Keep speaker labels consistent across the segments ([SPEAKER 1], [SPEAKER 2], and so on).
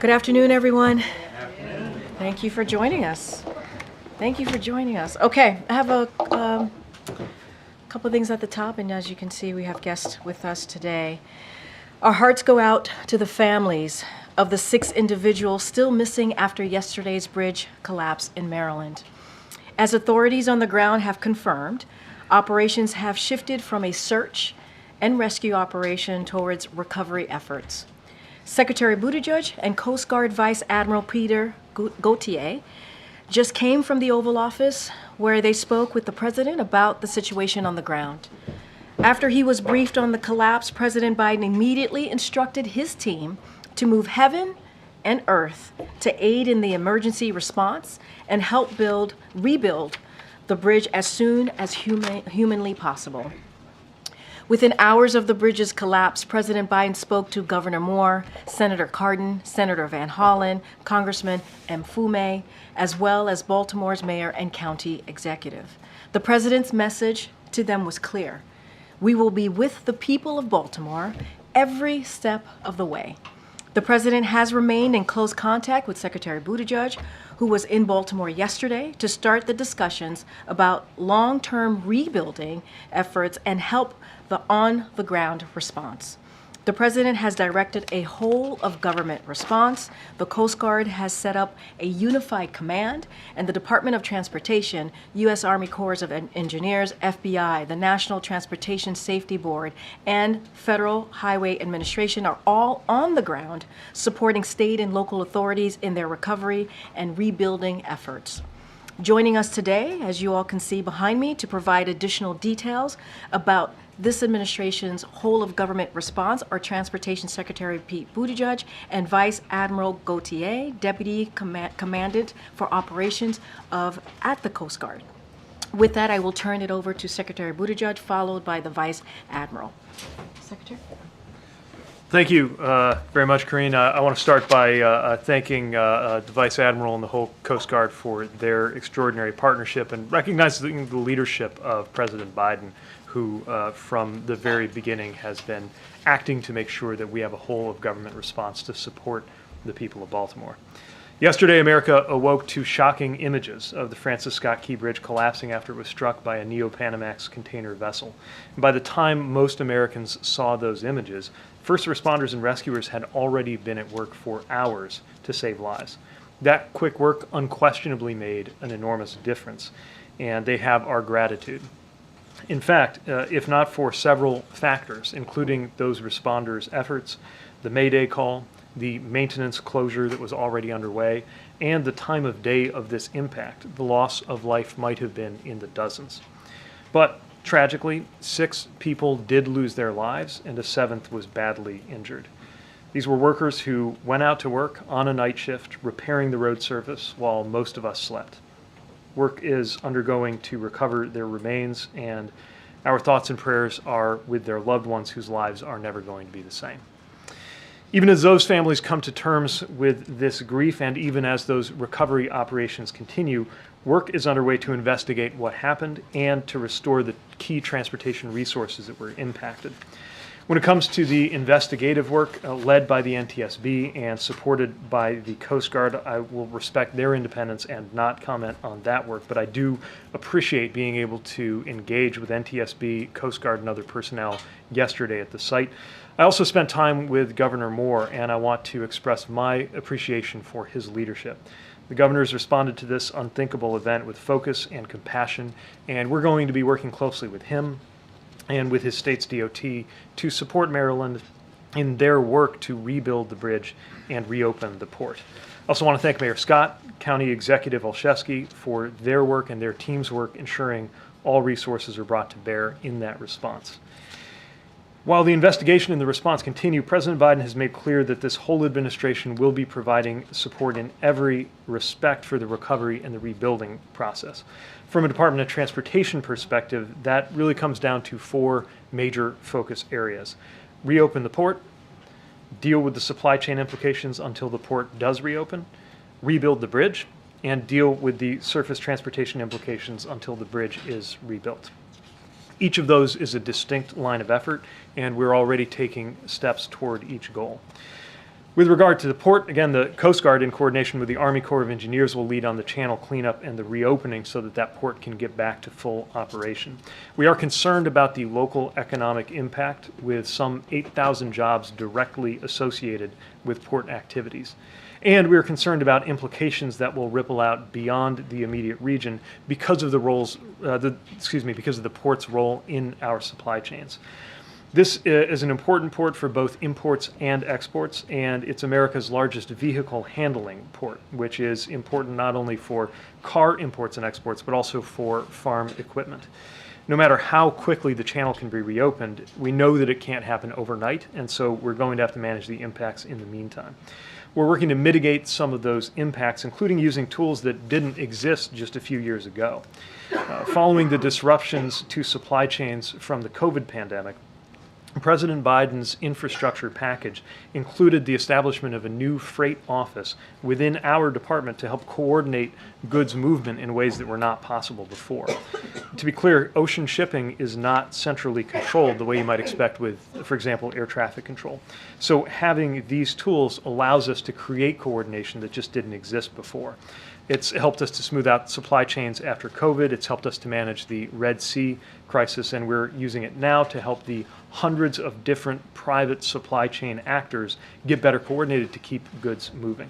[SPEAKER 1] Good afternoon, everyone. Thank you for joining us. Thank you for joining us. Okay, I have a couple of things at the top, and as you can see, we have guests with us today. Our hearts go out to the families of the 6 individuals still missing after yesterday's bridge collapse in Maryland. As authorities on the ground have confirmed, operations have shifted from a search and rescue operation towards recovery efforts. Secretary Buttigieg and Coast Guard Vice Admiral Peter Gauthier just came from the Oval Office, where they spoke with the president about the situation on the ground. After he was briefed on the collapse, President Biden immediately instructed his team to move heaven and earth to aid in the emergency response and help rebuild the bridge as soon as humanly possible. Within hours of the bridge's collapse, President Biden spoke to Governor Moore, Senator Cardin, Senator Van Hollen, Congressman Mfume, as well as Baltimore's mayor and county executive. The president's message to them was clear. We will be with the people of Baltimore every step of the way. The president has remained in close contact with Secretary Buttigieg, who was in Baltimore yesterday to start the discussions about long-term rebuilding efforts and help the on-the-ground response. The president has directed a whole-of-government response. The Coast Guard has set up a unified command, and the Department of Transportation, U.S. Army Corps of Engineers, FBI, the National Transportation Safety Board, and Federal Highway Administration are all on the ground supporting state and local authorities in their recovery and rebuilding efforts. Joining us today, as you all can see behind me, to provide additional details about this administration's whole-of-government response are Transportation Secretary Pete Buttigieg and Vice Admiral Gauthier, Deputy Commandant for Operations at the Coast Guard. With that, I will turn it over to Secretary Buttigieg, followed by the Vice Admiral. Secretary?
[SPEAKER 2] Thank you very much, Karine. I want to start by thanking the Vice Admiral and the whole Coast Guard for their extraordinary partnership and recognizing the leadership of President Biden, who from the very beginning has been acting to make sure that we have a whole-of-government response to support the people of Baltimore. Yesterday, America awoke to shocking images of the Francis Scott Key Bridge collapsing after it was struck by a Neo-Panamax container vessel. And by the time most Americans saw those images, first responders and rescuers had already been at work for hours to save lives. That quick work unquestionably made an enormous difference, and they have our gratitude. In fact, if not for several factors, including those responders' efforts, the Mayday call, the maintenance closure that was already underway, and the time of day of this impact, the loss of life might have been in the dozens. But tragically, 6 people did lose their lives, and a 7th was badly injured. These were workers who went out to work on a night shift, repairing the road surface while most of us slept. Work is undergoing to recover their remains, and our thoughts and prayers are with their loved ones whose lives are never going to be the same. Even as those families come to terms with this grief, and even as those recovery operations continue, work is underway to investigate what happened and to restore the key transportation resources that were impacted. When it comes to the investigative work led by the NTSB and supported by the Coast Guard, I will respect their independence and not comment on that work, but I do appreciate being able to engage with NTSB, Coast Guard, and other personnel yesterday at the site. I also spent time with Governor Moore, and I want to express my appreciation for his leadership. The governor has responded to this unthinkable event with focus and compassion, and we're going to be working closely with him and with his state's DOT to support Maryland in their work to rebuild the bridge and reopen the port. I also want to thank Mayor Scott, County Executive Olszewski for their work and their team's work ensuring all resources are brought to bear in that response. While the investigation and the response continue, President Biden has made clear that this whole administration will be providing support in every respect for the recovery and the rebuilding process. From a Department of Transportation perspective, that really comes down to 4 major focus areas. Reopen the port, deal with the supply chain implications until the port does reopen, rebuild the bridge, and deal with the surface transportation implications until the bridge is rebuilt. Each of those is a distinct line of effort, and we're already taking steps toward each goal. With regard to the port, again, the Coast Guard, in coordination with the Army Corps of Engineers, will lead on the channel cleanup and the reopening so that that port can get back to full operation. We are concerned about the local economic impact, with some 8,000 jobs directly associated with port activities. And we are concerned about implications that will ripple out beyond the immediate region because of because of the port's role in our supply chains. This is an important port for both imports and exports, and it's America's largest vehicle handling port, which is important not only for car imports and exports, but also for farm equipment. No matter how quickly the channel can be reopened, we know that it can't happen overnight, and so we're going to have to manage the impacts in the meantime. We're working to mitigate some of those impacts, including using tools that didn't exist just a few years ago. Following the disruptions to supply chains from the COVID pandemic, President Biden's infrastructure package included the establishment of a new freight office within our department to help coordinate goods movement in ways that were not possible before. To be clear, ocean shipping is not centrally controlled the way you might expect with, for example, air traffic control. So having these tools allows us to create coordination that just didn't exist before. It's helped us to smooth out supply chains after COVID. It's helped us to manage the Red Sea crisis, and we're using it now to help the hundreds of different private supply chain actors get better coordinated to keep goods moving.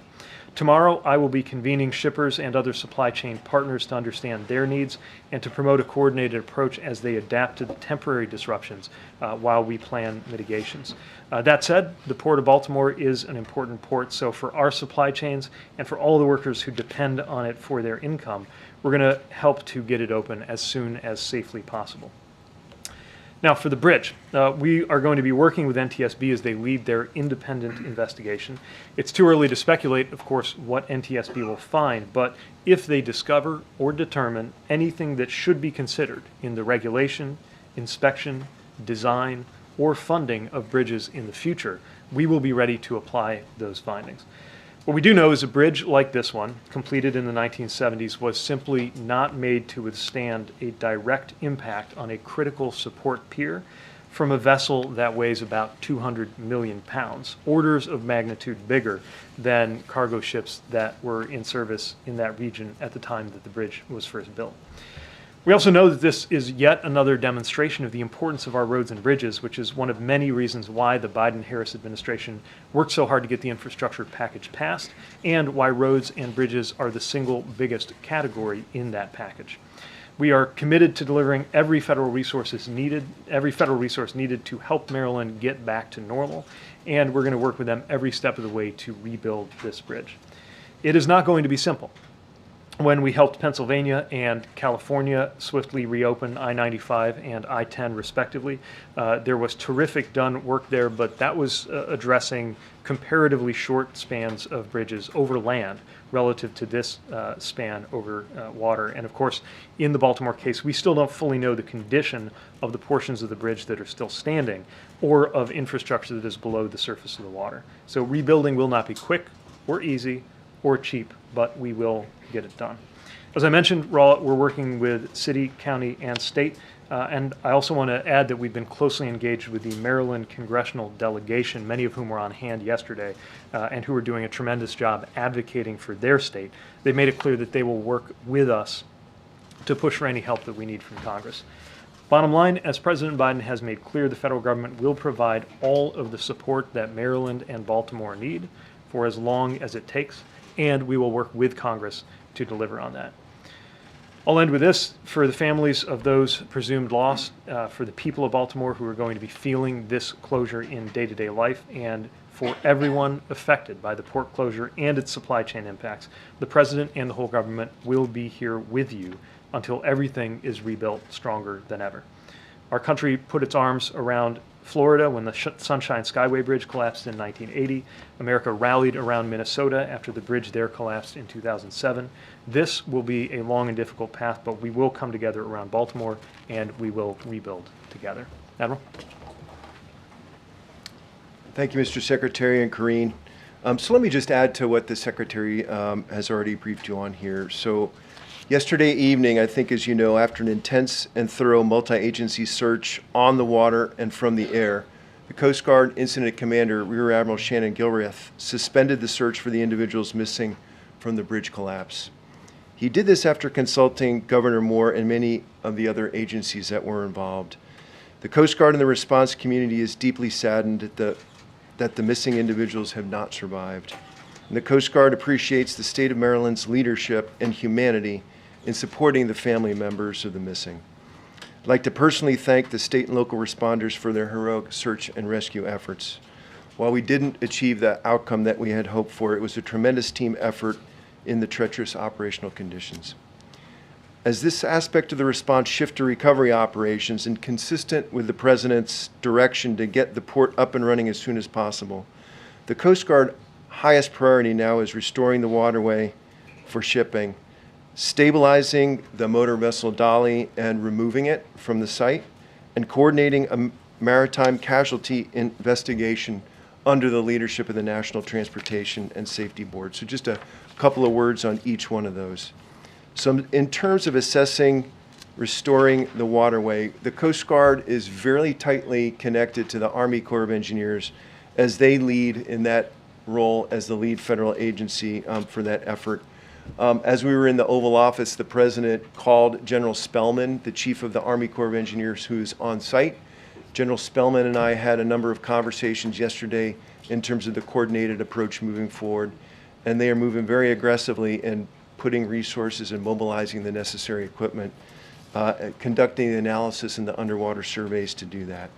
[SPEAKER 2] Tomorrow, I will be convening shippers and other supply chain partners to understand their needs and to promote a coordinated approach as they adapt to the temporary disruptions while we plan mitigations. That said, the Port of Baltimore is an important port, so for our supply chains and for all the workers who depend on it for their income, we're going to help to get it open as soon as safely possible. Now, for the bridge, we are going to be working with NTSB as they lead their independent investigation. It's too early to speculate, of course, what NTSB will find, but if they discover or determine anything that should be considered in the regulation, inspection, design, or funding of bridges in the future, we will be ready to apply those findings. What we do know is a bridge like this one, completed in the 1970s, was simply not made to withstand a direct impact on a critical support pier from a vessel that weighs about 200 million pounds, orders of magnitude bigger than cargo ships that were in service in that region at the time that the bridge was first built. We also know that this is yet another demonstration of the importance of our roads and bridges, which is one of many reasons why the Biden-Harris administration worked so hard to get the infrastructure package passed, and why roads and bridges are the single biggest category in that package. We are committed to delivering every federal resource needed to help Maryland get back to normal, and we're going to work with them every step of the way to rebuild this bridge. It is not going to be simple. When we helped Pennsylvania and California swiftly reopen I-95 and I-10 respectively, there was terrific work there, but that was addressing comparatively short spans of bridges over land relative to this span over water. And of course, in the Baltimore case, we still don't fully know the condition of the portions of the bridge that are still standing or of infrastructure that is below the surface of the water. So rebuilding will not be quick or easy or cheap, but we will get it done. As I mentioned, we're working with city, county, and state, and I also want to add that we've been closely engaged with the Maryland congressional delegation, many of whom were on hand yesterday, and who are doing a tremendous job advocating for their state. They've made it clear that they will work with us to push for any help that we need from Congress. Bottom line, as President Biden has made clear, the federal government will provide all of the support that Maryland and Baltimore need for as long as it takes, and we will work with Congress to deliver on that. I'll end with this. For the families of those presumed lost, for the people of Baltimore who are going to be feeling this closure in day-to-day life, and for everyone affected by the port closure and its supply chain impacts, the President and the whole government will be here with you until everything is rebuilt stronger than ever. Our country put its arms around Florida when the Sunshine Skyway Bridge collapsed in 1980. America rallied around Minnesota after the bridge there collapsed in 2007. This will be a long and difficult path, but we will come together around Baltimore, and we will rebuild together. Admiral?
[SPEAKER 3] Thank you, Mr. Secretary and Karine. So let me just add to what the Secretary has already briefed you on here. So yesterday evening, I think as you know, after an intense and thorough multi-agency search on the water and from the air, the Coast Guard Incident Commander, Rear Admiral Shannon Gilreath, suspended the search for the individuals missing from the bridge collapse. He did this after consulting Governor Moore and many of the other agencies that were involved. The Coast Guard and the response community is deeply saddened that the missing individuals have not survived. And the Coast Guard appreciates the state of Maryland's leadership and humanity in supporting the family members of the missing. I'd like to personally thank the state and local responders for their heroic search and rescue efforts. While we didn't achieve the outcome that we had hoped for, it was a tremendous team effort in the treacherous operational conditions. As this aspect of the response shift to recovery operations and consistent with the President's direction to get the port up and running as soon as possible, the Coast Guard highest priority now is restoring the waterway for shipping, stabilizing the motor vessel Dolly and removing it from the site, and coordinating a maritime casualty investigation under the leadership of the National Transportation and Safety Board. So just a couple of words on each one of those. So in terms of assessing restoring the waterway, the Coast Guard is very tightly connected to the Army Corps of Engineers as they lead in that role as the lead federal agency for that effort. As we were in the Oval Office, the President called General Spellman, the Chief of the Army Corps of Engineers, who's on site. General Spellman and I had a number of conversations yesterday in terms of the coordinated approach moving forward, and they are moving very aggressively in putting resources and mobilizing the necessary equipment, conducting the analysis and the underwater surveys to do that.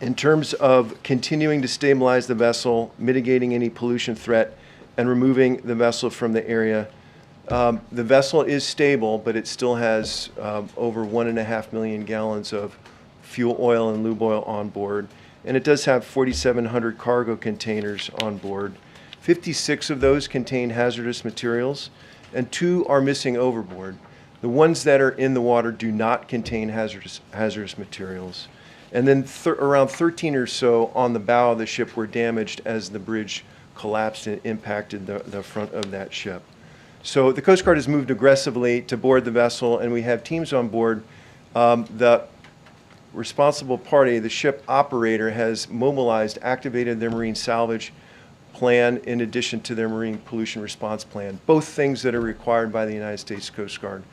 [SPEAKER 3] In terms of continuing to stabilize the vessel, mitigating any pollution threat, and removing the vessel from the area. The vessel is stable, but it still has over 1.5 million gallons of fuel oil and lube oil on board. And it does have 4,700 cargo containers on board. 56 of those contain hazardous materials, and 2 are missing overboard. The ones that are in the water do not contain hazardous materials. And then around 13 or so on the bow of the ship were damaged as the bridge collapsed and impacted the front of that ship. So the Coast Guard has moved aggressively to board the vessel, and we have teams on board. The responsible party, the ship operator, has mobilized, activated their marine salvage plan in addition to their marine pollution response plan, both things that are required by the United States Coast Guard.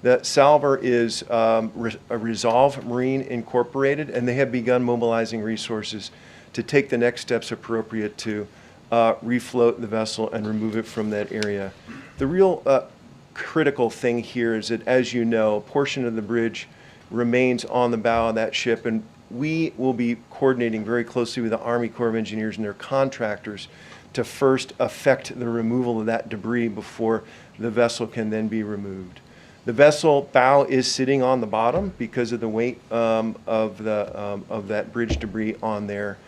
[SPEAKER 3] The salver is a Resolve Marine Incorporated, and they have begun mobilizing resources to take the next steps appropriate to refloat the vessel and remove it from that area. The real critical thing here is that, as you know, a portion of the bridge remains on the bow of that ship, and we will be coordinating very closely with the Army Corps of Engineers and their contractors to first effect the removal of that debris before the vessel can then be removed. The vessel bow is sitting on the bottom because of the weight of that bridge debris on there.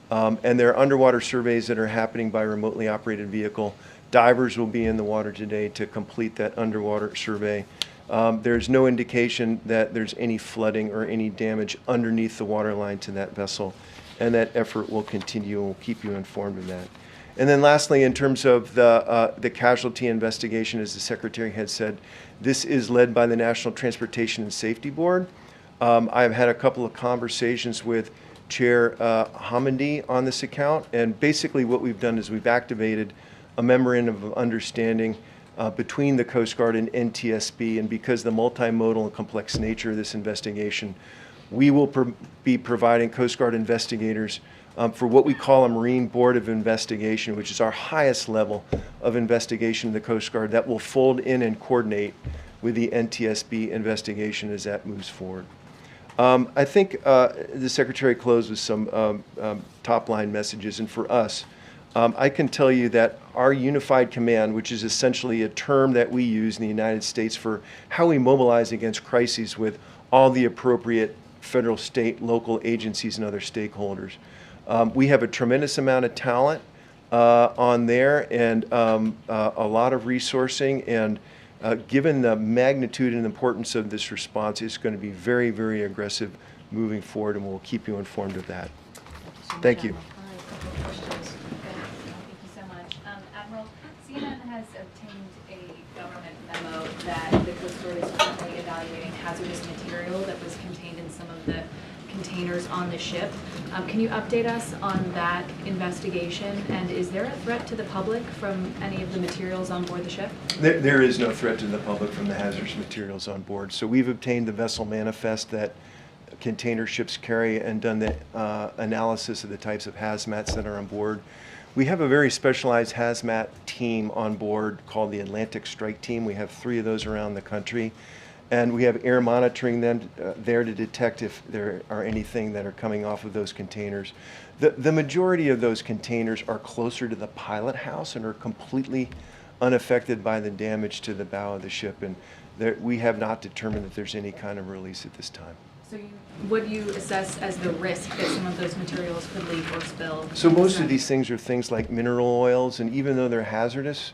[SPEAKER 3] And there are underwater surveys that are happening by remotely operated vehicle. Divers will be in the water today to complete that underwater survey. There's no indication that there's any flooding or any damage underneath the waterline to that vessel, and that effort will continue. We'll keep you informed of that. And then lastly, in terms of the casualty investigation, as the Secretary had said, this is led by the National Transportation and Safety Board. I've had a couple of conversations with Chair Hamandi on this account, and basically what we've done is we've activated a memorandum of understanding between the Coast Guard and NTSB, and because the multimodal and complex nature of this investigation, we will be providing Coast Guard investigators for what we call a Marine Board of Investigation, which is our highest level of investigation in the Coast Guard that will fold in and coordinate with the NTSB investigation as that moves forward. I think the Secretary closed with some top-line messages, and for us, I can tell you that our unified command, which is essentially a term that we use in the United States for how we mobilize against crises with all the appropriate federal, state, local agencies and other stakeholders. We have a tremendous amount of talent on there, and a lot of resourcing, and given the magnitude and importance of this response, it's going to be very, very aggressive moving forward, and we'll keep you informed of that. Thank you.
[SPEAKER 4] CNN has obtained a government memo that the Coast Guard is currently evaluating hazardous material that was contained in some of the containers on the ship. Can you update us on that investigation? And is there a threat to the public from any of the materials on board the ship?
[SPEAKER 3] There is no threat to the public from the hazardous materials on board. So we've obtained the vessel manifest that container ships carry and done the analysis of the types of hazmats that are on board. We have a very specialized hazmat team on board called the Atlantic Strike Team. We have 3 of those around the country. And we have air monitoring them there to detect if there are anything that are coming off of those containers. The majority of those containers are closer to the pilot house and are completely unaffected by the damage to the bow of the ship. And we have not determined that there's any kind of release at this time.
[SPEAKER 4] So what do you assess as the risk that some of those materials could leak or spill?
[SPEAKER 3] So most of these things are things like mineral oils, and even though they're hazardous,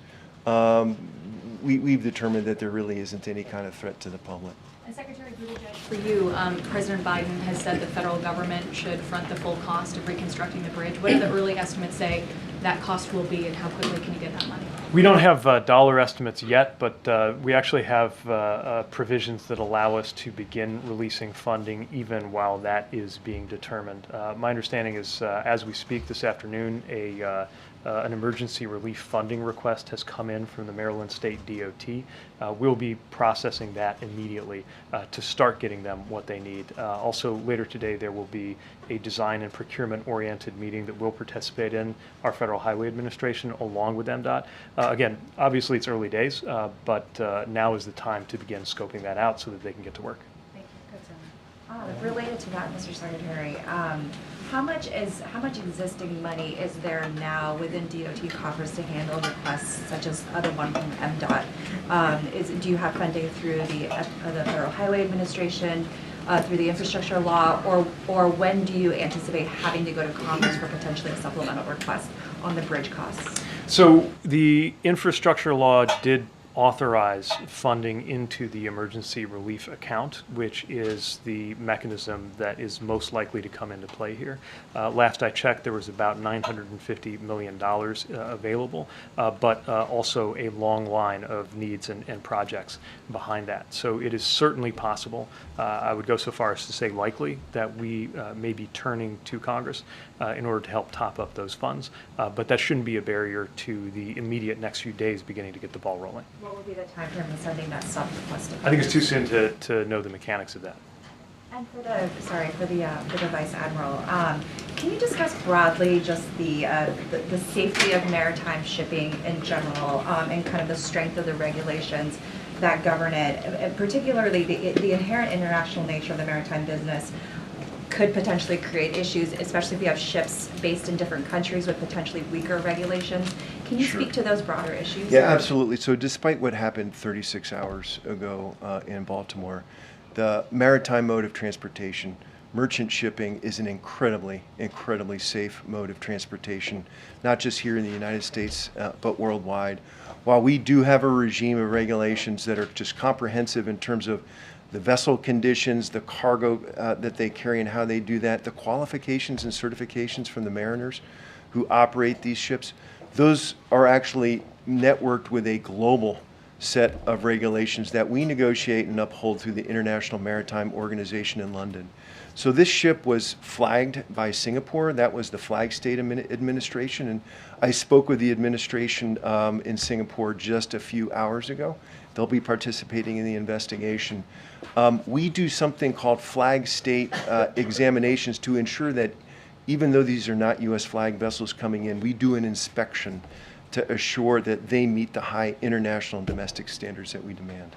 [SPEAKER 3] we've determined that there really isn't any kind of threat to the public.
[SPEAKER 4] And Secretary Buttigieg, for you, President Biden has said the federal government should front the full cost of reconstructing the bridge. What do the early estimates say that cost will be, and how quickly can you get that money?
[SPEAKER 2] We don't have dollar estimates yet, but we actually have provisions that allow us to begin releasing funding even while that is being determined. My understanding is, as we speak this afternoon, an emergency relief funding request has come in from the Maryland State DOT. We'll be processing that immediately to start getting them what they need. Also, later today, there will be a design and procurement-oriented meeting that we'll participate in, our Federal Highway Administration, along with MDOT. Again, obviously it's early days, but now is the time to begin scoping that out so that they can get to work.
[SPEAKER 5] Thank you. Related to that, Mr. Secretary, how much existing money is there now within DOT coffers to handle requests such as the one from MDOT? Do you have funding through the Federal Highway Administration, through the infrastructure law, or when do you anticipate having to go to Congress for potentially a supplemental request on the bridge costs?
[SPEAKER 2] So the infrastructure law did authorize funding into the emergency relief account, which is the mechanism that is most likely to come into play here. Last I checked, there was about $950 million available, but also a long line of needs and projects behind that. So it is certainly possible, I would go so far as to say likely, that we may be turning to Congress in order to help top up those funds, but that shouldn't be a barrier to the immediate next few days beginning to get the ball rolling.
[SPEAKER 5] What would be the time frame of sending that sub request?
[SPEAKER 2] I think it's too soon to know the mechanics of that.
[SPEAKER 5] And for the Vice Admiral, can you discuss broadly just the safety of maritime shipping in general, and kind of the strength of the regulations that govern it, and particularly the inherent international nature of the maritime business could potentially create issues, especially if you have ships based in different countries with potentially weaker regulations. Can you speak to those broader issues?
[SPEAKER 3] Yeah, absolutely. So despite what happened 36 hours ago in Baltimore, the maritime mode of transportation, merchant shipping, is an incredibly safe mode of transportation, not just here in the United States, but worldwide. While we do have a regime of regulations that are just comprehensive in terms of the vessel conditions, the cargo that they carry and how they do that, the qualifications and certifications from the mariners who operate these ships, those are actually networked with a global set of regulations that we negotiate and uphold through the International Maritime Organization in London. So this ship was flagged by Singapore. That was the flag state administration, and I spoke with the administration in Singapore just a few hours ago. They'll be participating in the investigation. We do something called flag state examinations to ensure that even though these are not U.S. flag vessels coming in, we do an inspection to assure that they meet the high international and domestic standards that we demand.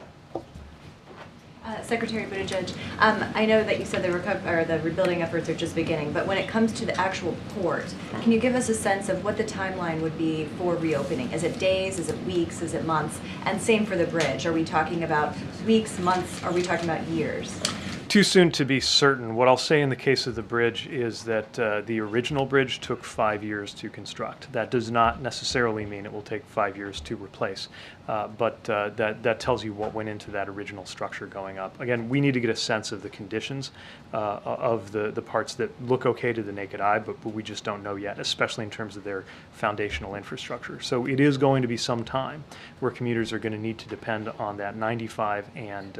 [SPEAKER 6] Secretary Buttigieg, I know that you said the rebuilding efforts are just beginning, but when it comes to the actual port, can you give us a sense of what the timeline would be for reopening? Is it days? Is it weeks? Is it months? And same for the bridge. Are we talking about weeks, months? Are we talking about years?
[SPEAKER 2] Too soon to be certain. What I'll say in the case of the bridge is that the original bridge took 5 years to construct. That does not necessarily mean it will take 5 years to replace, but that tells you what went into that original structure going up. Again, we need to get a sense of the conditions of the parts that look okay to the naked eye, but we just don't know yet, especially in terms of their foundational infrastructure. So it is going to be some time where commuters are going to need to depend on that 95 and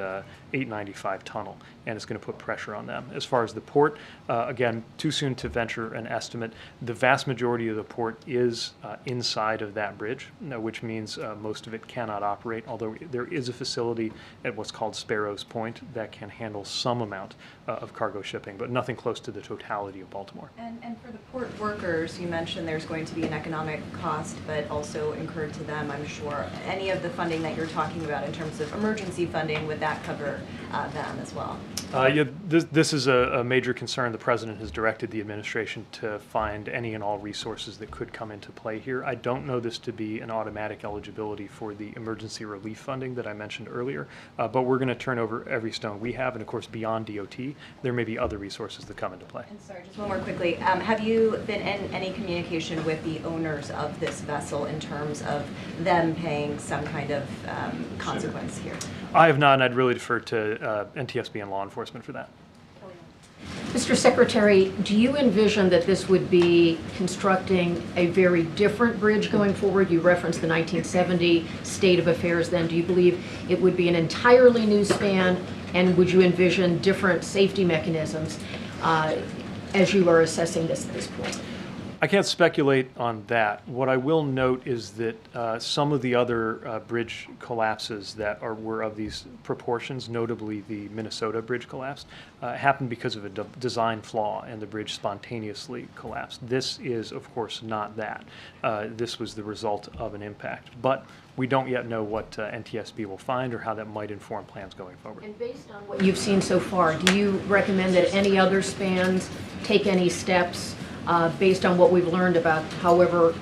[SPEAKER 2] 895 tunnel. And is going to put pressure on them. As far as the port, again, too soon to venture an estimate. The vast majority of the port is inside of that bridge, which means most of it cannot operate, although there is a facility at what's called Sparrows Point that can handle some amount of cargo shipping, but nothing close to the totality of Baltimore.
[SPEAKER 6] And for the port workers, you mentioned there's going to be an economic cost, but also incurred to them, I'm sure. Any of the funding that you're talking about in terms of emergency funding, would that cover them as well?
[SPEAKER 2] Yeah, this is a major concern. The president has directed the administration to find any and all resources that could come into play here. I don't know this to be an automatic eligibility for the emergency relief funding that I mentioned earlier, but we're going to turn over every stone we have, and of course beyond DOT, there may be other resources that come into play.
[SPEAKER 6] And sorry, just one more quickly. Have you been in any communication with the owners of this vessel in terms of them paying some kind of consequence here?
[SPEAKER 2] I have not, and I'd really defer to NTSB and law enforcement for that.
[SPEAKER 7] Mr. Secretary, do you envision that this would be constructing a very different bridge going forward? You referenced the 1970 state of affairs then. Do you believe it would be an entirely new span, and would you envision different safety mechanisms as you are assessing this at this point?
[SPEAKER 2] I can't speculate on that. What I will note is that some of the other bridge collapses that were of these proportions, notably the Minnesota bridge collapse, happened because of a design flaw, and the bridge spontaneously collapsed. This is, of course, not that. This was the result of an impact. But we don't yet know what NTSB will find or how that might inform plans going forward.
[SPEAKER 7] And based on what you've seen so far, do you recommend that any other spans take any steps based on what we've learned about however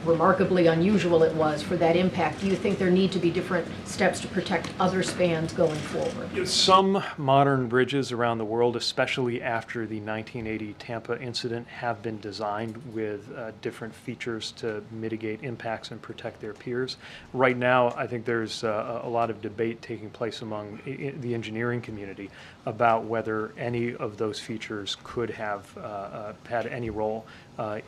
[SPEAKER 7] remarkably unusual it was for that impact? Do you think there need to be different steps to protect other spans going forward?
[SPEAKER 2] Some modern bridges around the world, especially after the 1980 Tampa incident, have been designed with different features to mitigate impacts and protect their piers. Right now, I think there's a lot of debate taking place among the engineering community about whether any of those features could have had any role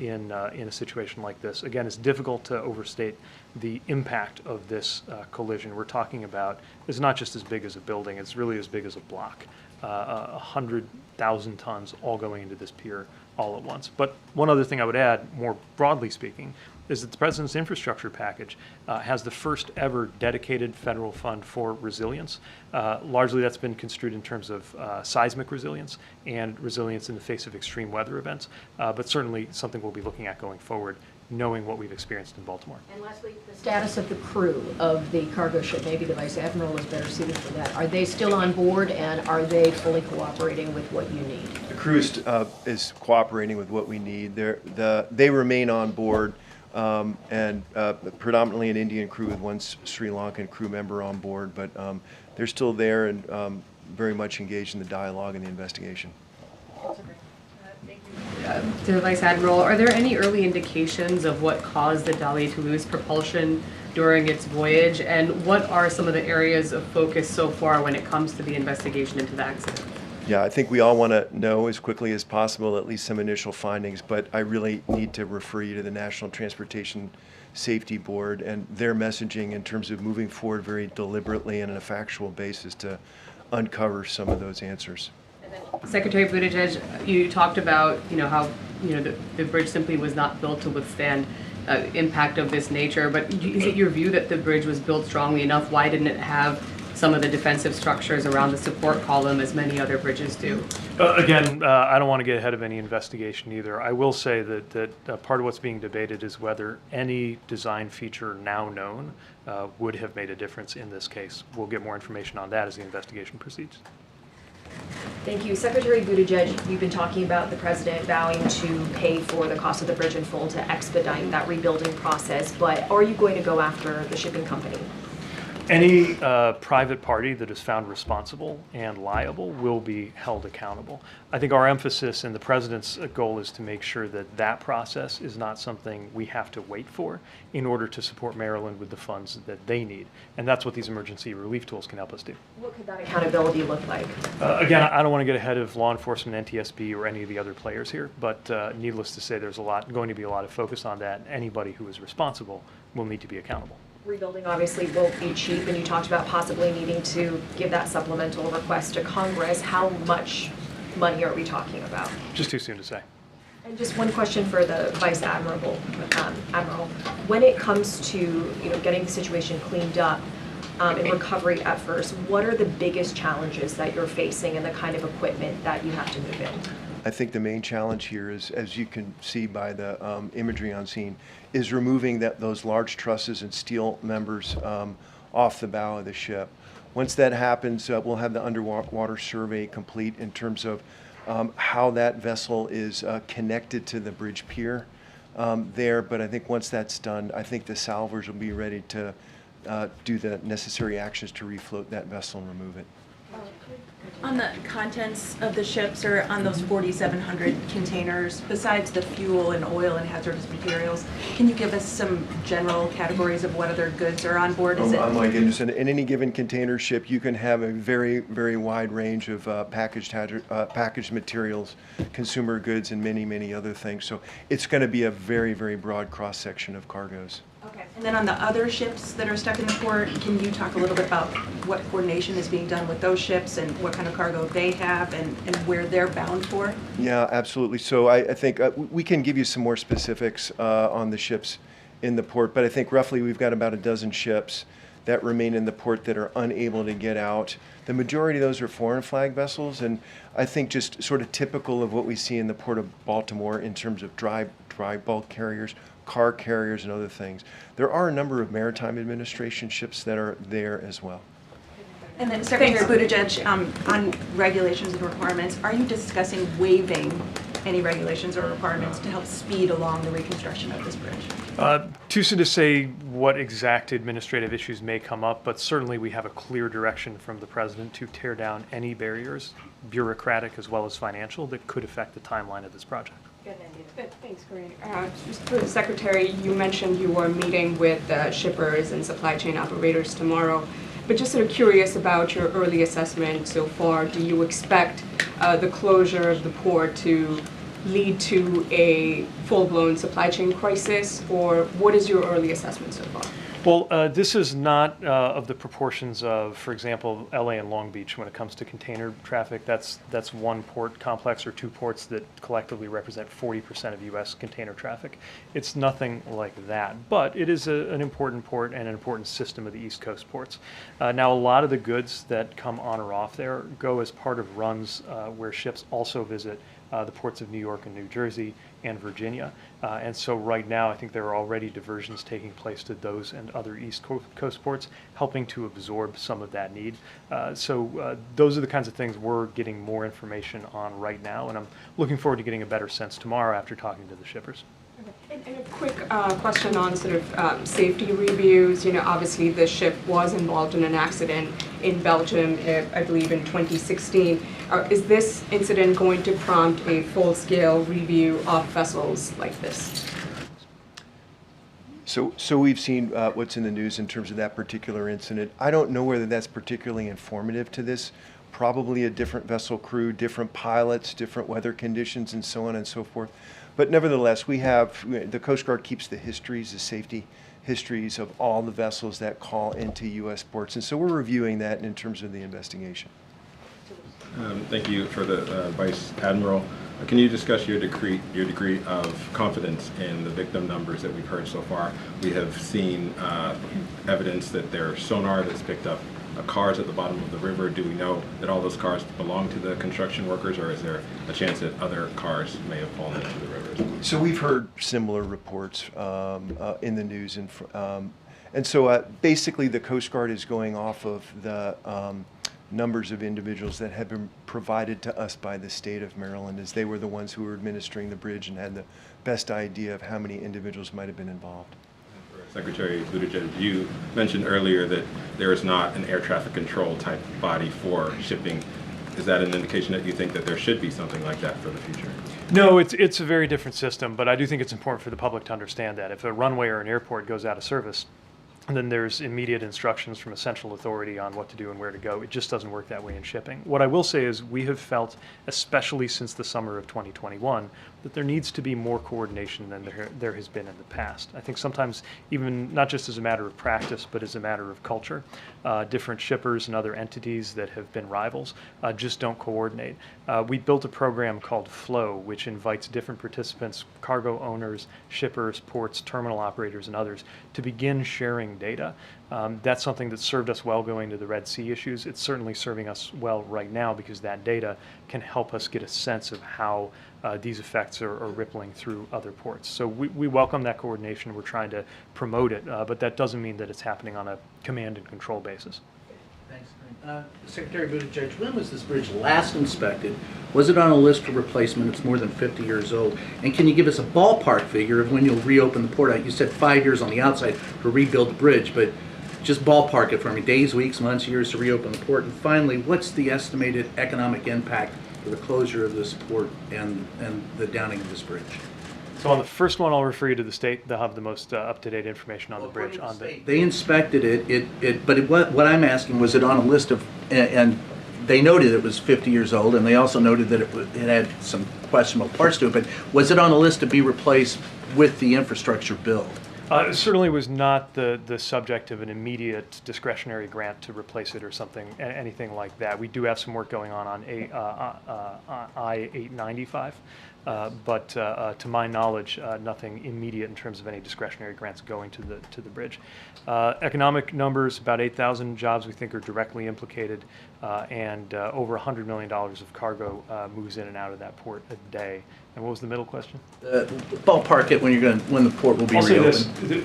[SPEAKER 2] in a situation like this. Again, it's difficult to overstate the impact of this collision. We're talking about, it's not just as big as a building, it's really as big as a block. 100,000 tons all going into this pier all at once. But one other thing I would add, more broadly speaking, is that the President's infrastructure package has the first ever dedicated federal fund for resilience. Largely that's been construed in terms of seismic resilience and resilience in the face of extreme weather events, but certainly something we'll be looking at going forward, knowing what we've experienced in Baltimore.
[SPEAKER 7] And lastly, the status of the crew of the cargo ship, maybe the Vice Admiral is better suited for that. Are they still on board, and are they fully cooperating with what you need?
[SPEAKER 3] The crew is cooperating with what we need. They remain on board, and predominantly an Indian crew with one Sri Lankan crew member on board, but they're still there and very much engaged in the dialogue and the investigation.
[SPEAKER 8] To the Vice Admiral, are there any early indications of what caused the Dali to lose propulsion during its voyage, and what are some of the areas of focus so far when it comes to the investigation into the accident?
[SPEAKER 3] Yeah, I think we all want to know as quickly as possible at least some initial findings, but I really need to refer you to the National Transportation Safety Board and their messaging in terms of moving forward very deliberately and on a factual basis to uncover some of those answers.
[SPEAKER 8] Secretary Buttigieg, you talked about, how, the bridge simply was not built to withstand impact of this nature, but is it your view that the bridge was built strongly enough? Why didn't it have some of the defensive structures around the support column as many other bridges do?
[SPEAKER 2] Again, I don't want to get ahead of any investigation either. I will say that part of what's being debated is whether any design feature now known would have made a difference in this case. We'll get more information on that as the investigation proceeds.
[SPEAKER 4] Thank you. Secretary Buttigieg, you've been talking about the president vowing to pay for the cost of the bridge in full to expedite that rebuilding process, but are you going to go after the shipping company?
[SPEAKER 2] Any private party that is found responsible and liable will be held accountable. I think our emphasis and the president's goal is to make sure that that process is not something we have to wait for in order to support Maryland with the funds that they need. And that's what these emergency relief tools can help us do.
[SPEAKER 4] What could that accountability look like?
[SPEAKER 2] Again, I don't want to get ahead of law enforcement, NTSB, or any of the other players here, but needless to say, there's going to be a lot of focus on that. Anybody who is responsible will need to be accountable.
[SPEAKER 4] Rebuilding obviously won't be cheap, and you talked about possibly needing to give that supplemental request to Congress. How much money are we talking about?
[SPEAKER 2] Just too soon to say.
[SPEAKER 4] And just one question for the Vice Admiral. Admiral, when it comes to getting the situation cleaned up and recovery efforts, what are the biggest challenges that you're facing and the kind of equipment that you have to move in?
[SPEAKER 3] I think the main challenge here is, as you can see by the imagery on scene, is removing those large trusses and steel members off the bow of the ship. Once that happens, we'll have the underwater survey complete in terms of how that vessel is connected to the bridge pier there. But I think once that's done, I think the salvors will be ready to do the necessary actions to refloat that vessel and remove it.
[SPEAKER 9] On the contents of the ships, or on those 4,700 containers, besides the fuel and oil and hazardous materials, can you give us some general categories of what other goods are on board?
[SPEAKER 3] Oh my goodness, in any given container ship, you can have a very, very wide range of packaged materials, consumer goods, and many, many other things. So it's going to be a very, very broad cross-section of cargoes.
[SPEAKER 9] Okay. And then on the other ships that are stuck in the port, can you talk a little bit about what coordination is being done with those ships and what kind of cargo they have and where they're bound for?
[SPEAKER 3] Yeah, absolutely. So I think we can give you some more specifics on the ships in the port, but I think roughly we've got about a dozen ships that remain in the port that are unable to get out. The majority of those are foreign flag vessels, and I think just sort of typical of what we see in the port of Baltimore in terms of dry bulk carriers, car carriers, and other things. There are a number of maritime administration ships that are there as well.
[SPEAKER 9] And then Secretary Buttigieg, on regulations and requirements, are you discussing waiving any regulations or requirements to help speed along the reconstruction of this bridge?
[SPEAKER 2] Too soon to say what exact administrative issues may come up, but certainly we have a clear direction from the president to tear down any barriers, bureaucratic as well as financial, that could affect the timeline of this project.
[SPEAKER 10] Thanks, Karine. Just for the Secretary, you mentioned you were meeting with shippers and supply chain operators tomorrow, but just sort of curious about your early assessment so far. Do you expect the closure of the port to lead to a full-blown supply chain crisis, or what is your early assessment so far?
[SPEAKER 2] Well, this is not of the proportions of, for example, LA and Long Beach when it comes to container traffic. That's one port complex or two ports that collectively represent 40% of U.S. container traffic. It's nothing like that, but it is an important port and an important system of the East Coast ports. Now, a lot of the goods that come on or off there go as part of runs where ships also visit the ports of New York and New Jersey and Virginia. And so right now, I think there are already diversions taking place to those and other East Coast ports, helping to absorb some of that need. So those are the kinds of things we're getting more information on right now, and I'm looking forward to getting a better sense tomorrow after talking to the shippers.
[SPEAKER 10] And a quick question on sort of safety reviews. You know, obviously the ship was involved in an accident in Belgium, I believe in 2016. Is this incident going to prompt a full-scale review of vessels like this?
[SPEAKER 3] So we've seen what's in the news in terms of that particular incident. I don't know whether that's particularly informative to this. Probably a different vessel crew, different pilots, different weather conditions, and so on and so forth. But nevertheless, the Coast Guard keeps the safety histories of all the vessels that call into U.S. ports. And so we're reviewing that in terms of the investigation.
[SPEAKER 11] Thank you for the Vice Admiral. Can you discuss your degree of confidence in the victim numbers that we've heard so far? We have seen evidence that there's sonar that's picked up cars at the bottom of the river. Do we know that all those cars belong to the construction workers, or is there a chance that other cars may have fallen into the river?
[SPEAKER 3] So we've heard similar reports in the news, and so basically the Coast Guard is going off of the numbers of individuals that have been provided to us by the state of Maryland, as they were the ones who were administering the bridge and had the best idea of how many individuals might have been involved.
[SPEAKER 11] Secretary Buttigieg, you mentioned earlier that there is not an air traffic control type body for shipping. Is that an indication that you think that there should be something like that for the future?
[SPEAKER 2] No, it's a very different system, but I do think it's important for the public to understand that if a runway or an airport goes out of service, and then there's immediate instructions from a central authority on what to do and where to go. It just doesn't work that way in shipping. What I will say is we have felt, especially since the summer of 2021, that there needs to be more coordination than there has been in the past. I think sometimes even not just as a matter of practice, but as a matter of culture, different shippers and other entities that have been rivals just don't coordinate. We built a program called Flow, which invites different participants, cargo owners, shippers, ports, terminal operators, and others to begin sharing data. That's something that served us well going to the Red Sea issues. It's certainly serving us well right now because that data can help us get a sense of how these effects are rippling through other ports. So we welcome that coordination. We're trying to promote it, but that doesn't mean that it's happening on a command and control basis.
[SPEAKER 12] Thanks. Secretary Buttigieg, when was this bridge last inspected? Was it on a list for replacement? It's more than 50 years old. And can you give us a ballpark figure of when you'll reopen the port? You said 5 years on the outside to rebuild the bridge, but just ballpark it for me. Days, weeks, months, years to reopen the port. And finally, what's the estimated economic impact for the closure of this port and the downing of this bridge?
[SPEAKER 2] So on the first one, I'll refer you to the state. They'll have the most up-to-date information on the bridge.
[SPEAKER 12] They inspected what I'm asking, was it on a list of, and they noted it was 50 years old, and they also noted that it had some questionable parts to it, but was it on a list to be replaced with the infrastructure bill?
[SPEAKER 2] It certainly was not the subject of an immediate discretionary grant to replace it or something, anything like that. We do have some work going on I-895, but to my knowledge, nothing immediate in terms of any discretionary grants going to the bridge. Economic numbers, about 8,000 jobs we think are directly implicated, and over $100 million of cargo moves in and out of that port a day. And what was the middle question?
[SPEAKER 12] Ballpark it when the port will be reopened.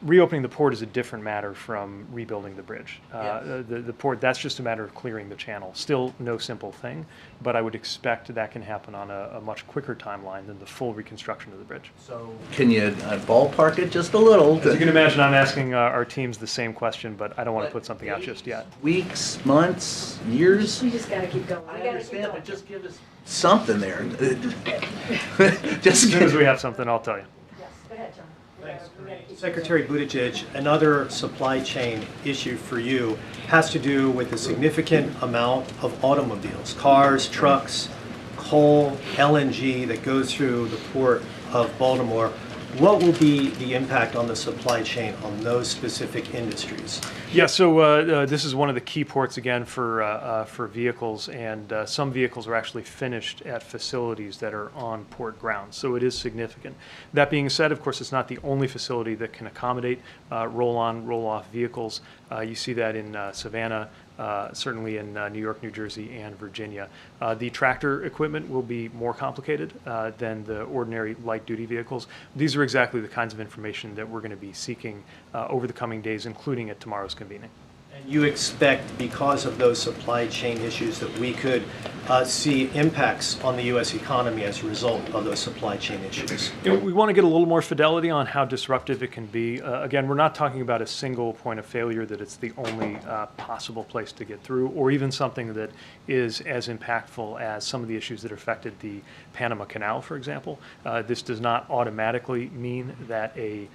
[SPEAKER 2] Reopening the port is a different matter from rebuilding the bridge.
[SPEAKER 12] Yes.
[SPEAKER 2] The port, that's just a matter of clearing the channel. Still no simple thing, but I would expect that can happen on a much quicker timeline than the full reconstruction of the bridge.
[SPEAKER 12] So can you ballpark it just a little?
[SPEAKER 2] As you can imagine, I'm asking our teams the same question, but I don't want to put something out just yet.
[SPEAKER 12] Weeks, months, years?
[SPEAKER 4] We just gotta keep going.
[SPEAKER 12] I understand, but just give us something there.
[SPEAKER 2] As soon as we have something, I'll tell you.
[SPEAKER 4] Yes, go ahead, John.
[SPEAKER 13] Thanks, Karine. Secretary Buttigieg, another supply chain issue for you has to do with the significant amount of automobiles, cars, trucks, coal, LNG that goes through the port of Baltimore. What will be the impact on the supply chain on those specific industries?
[SPEAKER 2] Yeah, so this is one of the key ports again for vehicles, and some vehicles are actually finished at facilities that are on port grounds, so it is significant. That being said, of course, it's not the only facility that can accommodate roll-on, roll-off vehicles. You see that in Savannah, certainly in New York, New Jersey, and Virginia. The tractor equipment will be more complicated than the ordinary light-duty vehicles. These are exactly the kinds of information that we're going to be seeking over the coming days, including at tomorrow's convening.
[SPEAKER 13] And you expect, because of those supply chain issues, that we could see impacts on the U.S. economy as a result of those supply chain issues?
[SPEAKER 2] We want to get a little more fidelity on how disruptive it can be. Again, we're not talking about a single point of failure that it's the only possible place to get through, or even something that is as impactful as some of the issues that affected the Panama Canal, for example. This does not automatically mean that a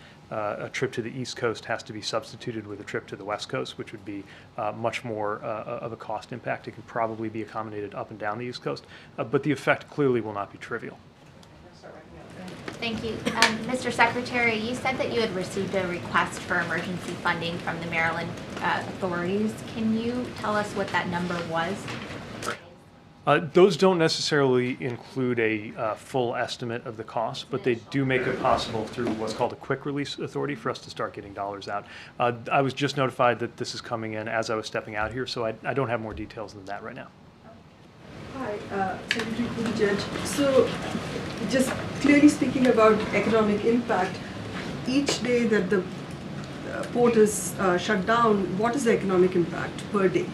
[SPEAKER 2] trip to the East Coast has to be substituted with a trip to the West Coast, which would be much more of a cost impact. It can probably be accommodated up and down the East Coast, but the effect clearly will not be trivial.
[SPEAKER 14] Thank you. Mr. Secretary, you said that you had received a request for emergency funding from the Maryland authorities. Can you tell us what that number was?
[SPEAKER 2] Those don't necessarily include a full estimate of the cost, but they do make it possible through what's called a quick release authority for us to start getting dollars out. I was just notified that this is coming in as I was stepping out here, so I don't have more details than that right now.
[SPEAKER 15] Hi, Secretary Buttigieg. So, just clearly speaking about economic impact, each day that the port is shut down, what is the economic impact per day?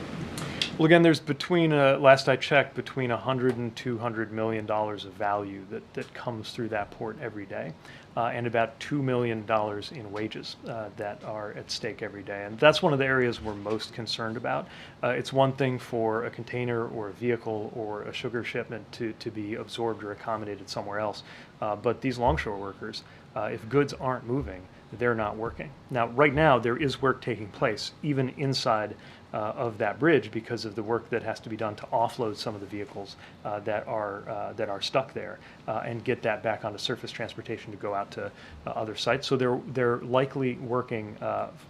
[SPEAKER 2] Well, again, there's last I checked, between $100 and $200 million of value that comes through that port every day, and about $2 million in wages that are at stake every day. And that's one of the areas we're most concerned about. It's one thing for a container or a vehicle or a sugar shipment to be absorbed or accommodated somewhere else, but these longshore workers, if goods aren't moving, they're not working. Now, right now, there is work taking place, even inside of that bridge, because of the work that has to be done to offload some of the vehicles that are stuck there and get that back onto surface transportation to go out to other sites. So they're likely working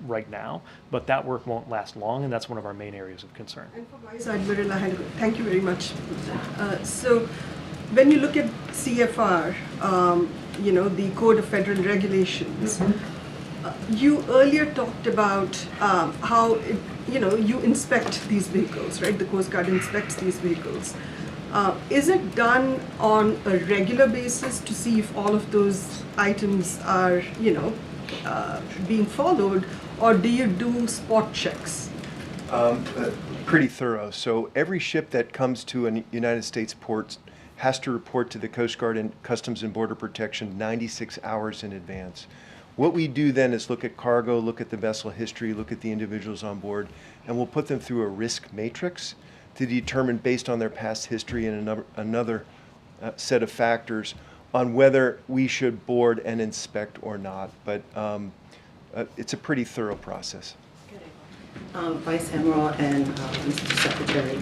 [SPEAKER 2] right now, but that work won't last long, and that's one of our main areas of concern.
[SPEAKER 15] And for Vice Admiral, thank you very much. So when you look at CFR, the Code of Federal Regulations, you earlier talked about how you inspect these vehicles, right? The Coast Guard inspects these vehicles. Is it done on a regular basis to see if all of those items are, being followed, or do you do spot checks?
[SPEAKER 3] Pretty thorough. So every ship that comes to a United States port has to report to the Coast Guard and Customs and Border Protection 96 hours in advance. What we do then is look at cargo, look at the vessel history, look at the individuals on board, and we'll put them through a risk matrix to determine, based on their past history and another set of factors, on whether we should board and inspect or not. But it's a pretty thorough process.
[SPEAKER 16] Vice Admiral and Mr. Secretary,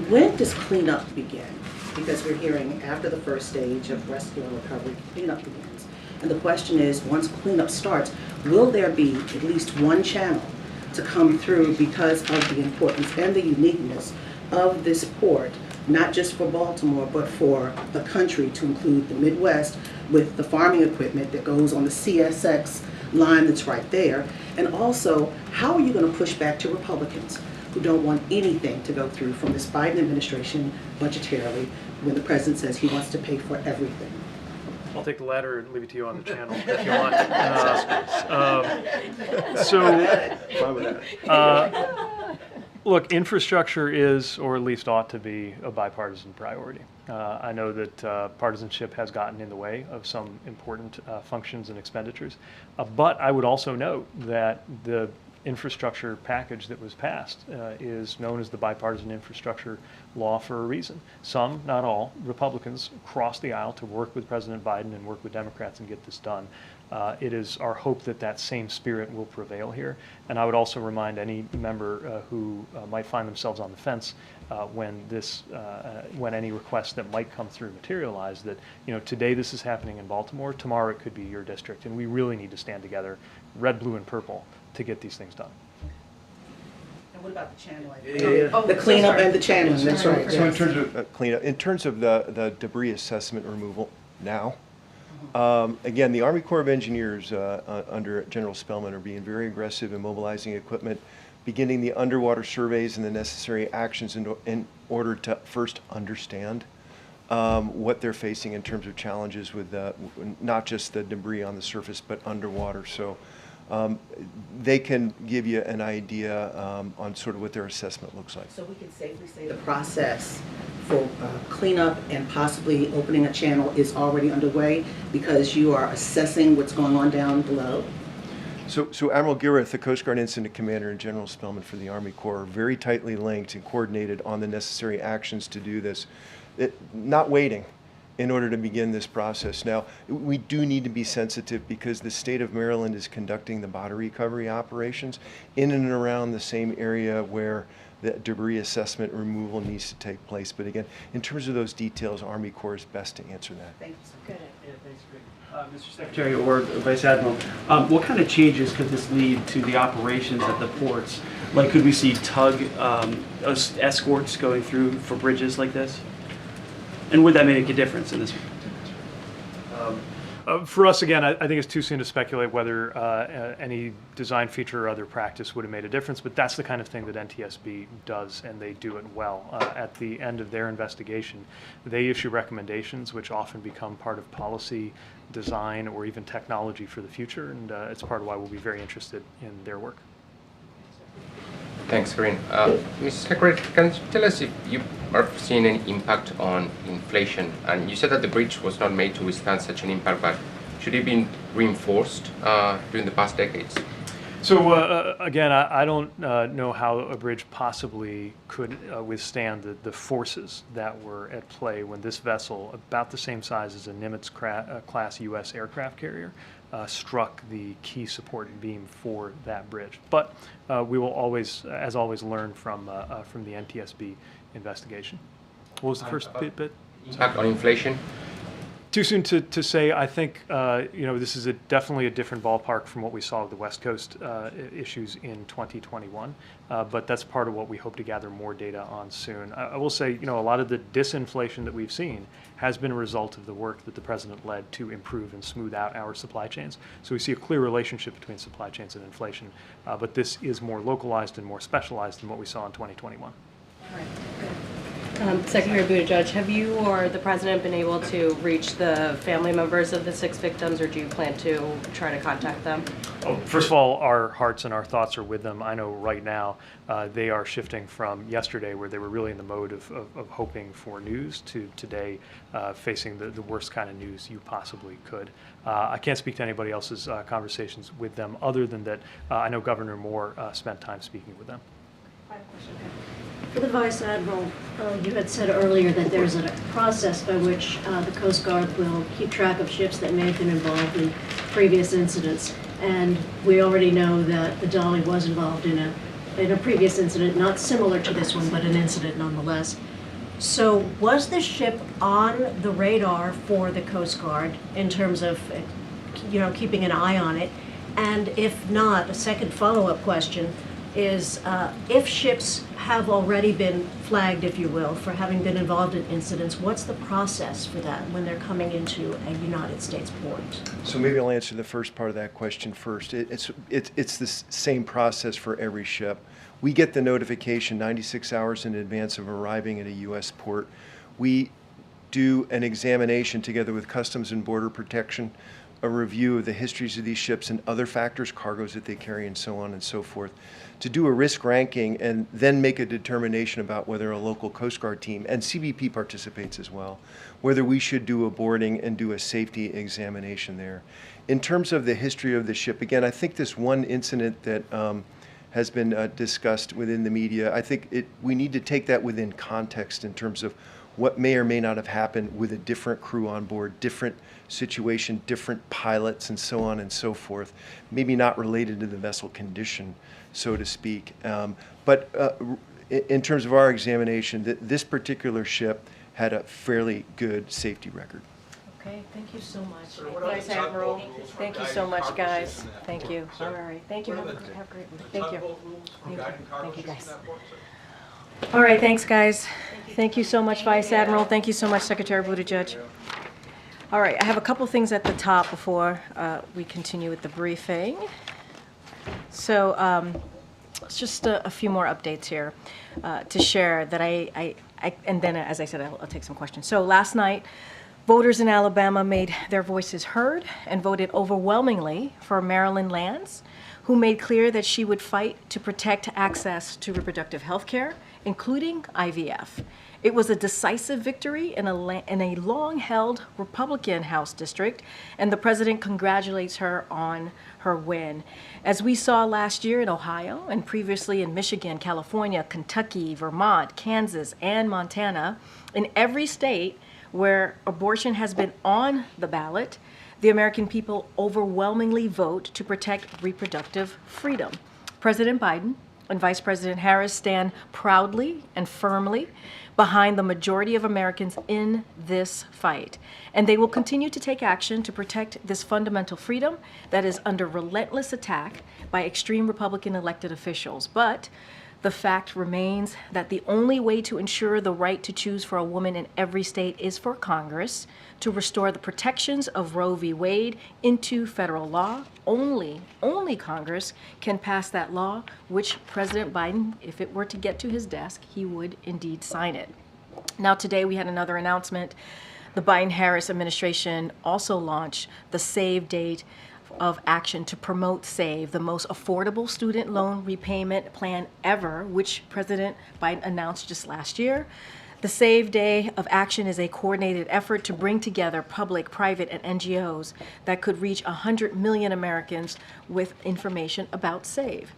[SPEAKER 16] when does cleanup begin? Because we're hearing after the first stage of rescue and recovery, cleanup begins. And the question is, once cleanup starts, will there be at least one channel to come through because of the importance and the uniqueness of this port, not just for Baltimore, but for the country, to include the Midwest with the farming equipment that goes on the CSX line that's right there? And also, how are you going to push back to Republicans who don't want anything to go through from this Biden administration budgetarily when the president says he wants to pay for everything?
[SPEAKER 2] I'll take the latter and leave it to you on the channel if you want. Look, infrastructure is, or at least ought to be, a bipartisan priority. I know that partisanship has gotten in the way of some important functions and expenditures, but I would also note that the infrastructure package that was passed is known as the bipartisan infrastructure law for a reason. Some, not all, Republicans crossed the aisle to work with President Biden and work with Democrats and get this done. It is our hope that that same spirit will prevail here. And I would also remind any member who might find themselves on the fence when any requests that might come through materialize, that today this is happening in Baltimore, tomorrow it could be your district, and we really need to stand together, red, blue, and purple, to get these things done.
[SPEAKER 16] And what about the channeling? The cleanup and the channeling, that's right.
[SPEAKER 3] So in terms of cleanup, in terms of the debris assessment removal now, again, the Army Corps of Engineers under General Spellman are being very aggressive in mobilizing equipment, beginning the underwater surveys and the necessary actions in order to first understand what they're facing in terms of challenges with not just the debris on the surface, but underwater. So they can give you an idea on sort of what their assessment looks like.
[SPEAKER 16] So we can safely say the process for cleanup and possibly opening a channel is already underway because you are assessing what's going on down below?
[SPEAKER 3] So Admiral Gilreath, the Coast Guard Incident Commander, and General Spellman for the Army Corps are very tightly linked and coordinated on the necessary actions to do this, not waiting in order to begin this process. Now, we do need to be sensitive because the state of Maryland is conducting the body recovery operations in and around the same area where the debris assessment removal needs to take place. But again, in terms of those details, Army Corps is best to answer that.
[SPEAKER 16] Thank you. Good.
[SPEAKER 17] Mr. Secretary or Vice Admiral, what kind of changes could this lead to the operations at the ports? Like, could we see tug escorts going through for bridges like this? And would that make a difference in this?
[SPEAKER 2] For us, again, I think it's too soon to speculate whether any design feature or other practice would have made a difference, but that's the kind of thing that NTSB does, and they do it well. At the end of their investigation, they issue recommendations which often become part of policy, design, or even technology for the future, and it's part of why we'll be very interested in their work.
[SPEAKER 18] Thanks, Karine. Mr. Secretary, can you tell us if you are seeing any impact on inflation? And you said that the bridge was not made to withstand such an impact, but should it be reinforced during the past decades?
[SPEAKER 2] So again, I don't know how a bridge possibly could withstand the forces that were at play when this vessel, about the same size as a Nimitz class U.S. aircraft carrier, struck the key support beam for that bridge. But we will always, as always, learn from the NTSB investigation. What was the first bit?
[SPEAKER 18] Impact on inflation?
[SPEAKER 2] Too soon to say. I think this is definitely a different ballpark from what we saw with the West Coast issues in 2021. But that's part of what we hope to gather more data on soon. I will say, a lot of the disinflation that we've seen has been a result of the work that the president led to improve and smooth out our supply chains. So we see a clear relationship between supply chains and inflation. But this is more localized and more specialized than what we saw in 2021.
[SPEAKER 19] Secretary Buttigieg, have you or the president been able to reach the family members of the 6 victims, or do you plan to try to contact them?
[SPEAKER 2] First of all, our hearts and our thoughts are with them. I know right now they are shifting from yesterday, where they were really in the mode of hoping for news, to today facing the worst kind of news you possibly could. I can't speak to anybody else's conversations with them, other than that I know Governor Moore spent time speaking with them.
[SPEAKER 20] For the Vice Admiral, you had said earlier that there's a process by which the Coast Guard will keep track of ships that may have been involved in previous incidents. And we already know that the Dolly was involved in a previous incident, not similar to this one, but an incident nonetheless. So was the ship on the radar for the Coast Guard in terms of, keeping an eye on it? And if not, a second follow-up question is, if ships have already been flagged, if you will, for having been involved in incidents, what's the process for that when they're coming into a United States port?
[SPEAKER 3] So maybe I'll answer the first part of that question first. It's the same process for every ship. We get the notification 96 hours in advance of arriving at a U.S. port. We do an examination together with Customs and Border Protection, a review of the histories of these ships and other factors, cargoes that they carry, and so on and so forth, to do a risk ranking and then make a determination about whether a local Coast Guard team, and CBP participates as well, whether we should do a boarding and do a safety examination there. In terms of the history of the ship, again, I think this one incident that has been discussed within the media, I think we need to take that within context in terms of what may or may not have happened with a different crew on board, different situation, different pilots, and so on and so forth, maybe not related to the vessel condition, so to speak. But in terms of our examination, this particular ship had a fairly good safety record.
[SPEAKER 1] Okay, thank you so much. Vice Admiral, thank you so much, guys. Thank you. All right, thank you. Have a great week. Thank you. Thank you, guys. All right, thanks, guys. Thank you so much, Vice Admiral. Thank you so much, Secretary Buttigieg. All right, I have a couple things at the top before we continue with the briefing. So it's just a few more updates here to share that and then, as I said, I'll take some questions. So last night, voters in Alabama made their voices heard and voted overwhelmingly for Marilyn Lance, who made clear that she would fight to protect access to reproductive health care, including IVF. It was a decisive victory in a long-held Republican House district, and the president congratulates her on her win. As we saw last year in Ohio and previously in Michigan, California, Kentucky, Vermont, Kansas, and Montana, in every state where abortion has been on the ballot, the American people overwhelmingly vote to protect reproductive freedom. President Biden and Vice President Harris stand proudly and firmly behind the majority of Americans in this fight. And they will continue to take action to protect this fundamental freedom that is under relentless attack by extreme Republican elected officials. But the fact remains that the only way to ensure the right to choose for a woman in every state is for Congress to restore the protections of Roe v. Wade into federal law. Only Congress can pass that law, which President Biden, if it were to get to his desk, he would indeed sign it. Now, today we had another announcement. The Biden-Harris administration also launched the Save Date of action to promote SAVE, the most affordable student loan repayment plan ever, which President Biden announced just last year. The Save Day of Action is a coordinated effort to bring together public, private, and NGOs that could reach 100 million Americans with information about SAVE.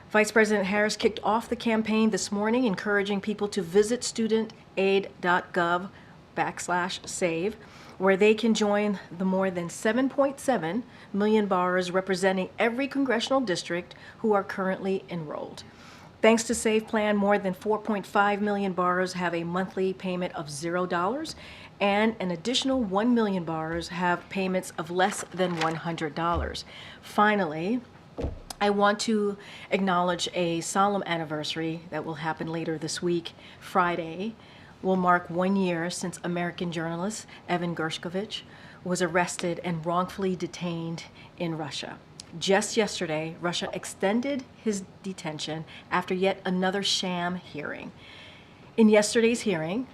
[SPEAKER 1] Vice President Harris kicked off the campaign this morning, encouraging people to visit studentaid.gov/save, where they can join the more than 7.7 million borrowers representing every congressional district who are currently enrolled. Thanks to Save Plan, more than 4.5 million borrowers have a monthly payment of $0, and an additional 1 million borrowers have payments of less than $100. Finally, I want to acknowledge a solemn anniversary that will happen later this week. Friday will mark 1 year since American journalist Evan Gershkovich was arrested and wrongfully detained in Russia. Just yesterday, Russia extended his detention after yet another sham hearing. In yesterday's hearing,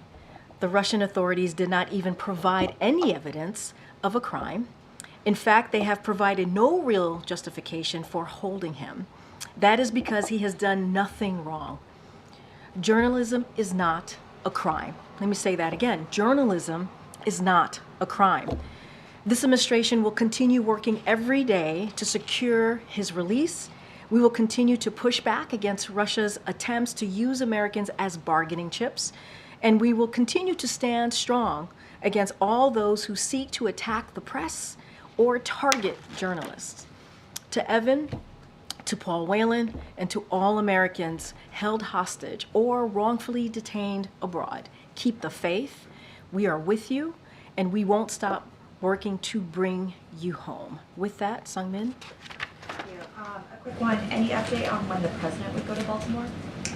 [SPEAKER 1] the Russian authorities did not even provide any evidence of a crime. In fact, they have provided no real justification for holding him. That is because he has done nothing wrong. Journalism is not a crime. Let me say that again. Journalism is not a crime. This administration will continue working every day to secure his release. We will continue to push back against Russia's attempts to use Americans as bargaining chips. And we will continue to stand strong against all those who seek to attack the press or target journalists. To Evan, to Paul Whelan, and to all Americans held hostage or wrongfully detained abroad, keep the faith. We are with you, and we won't stop working to bring you home. With that, Sungmin.
[SPEAKER 5] Thank you. A quick one, any update on when the president would go to Baltimore?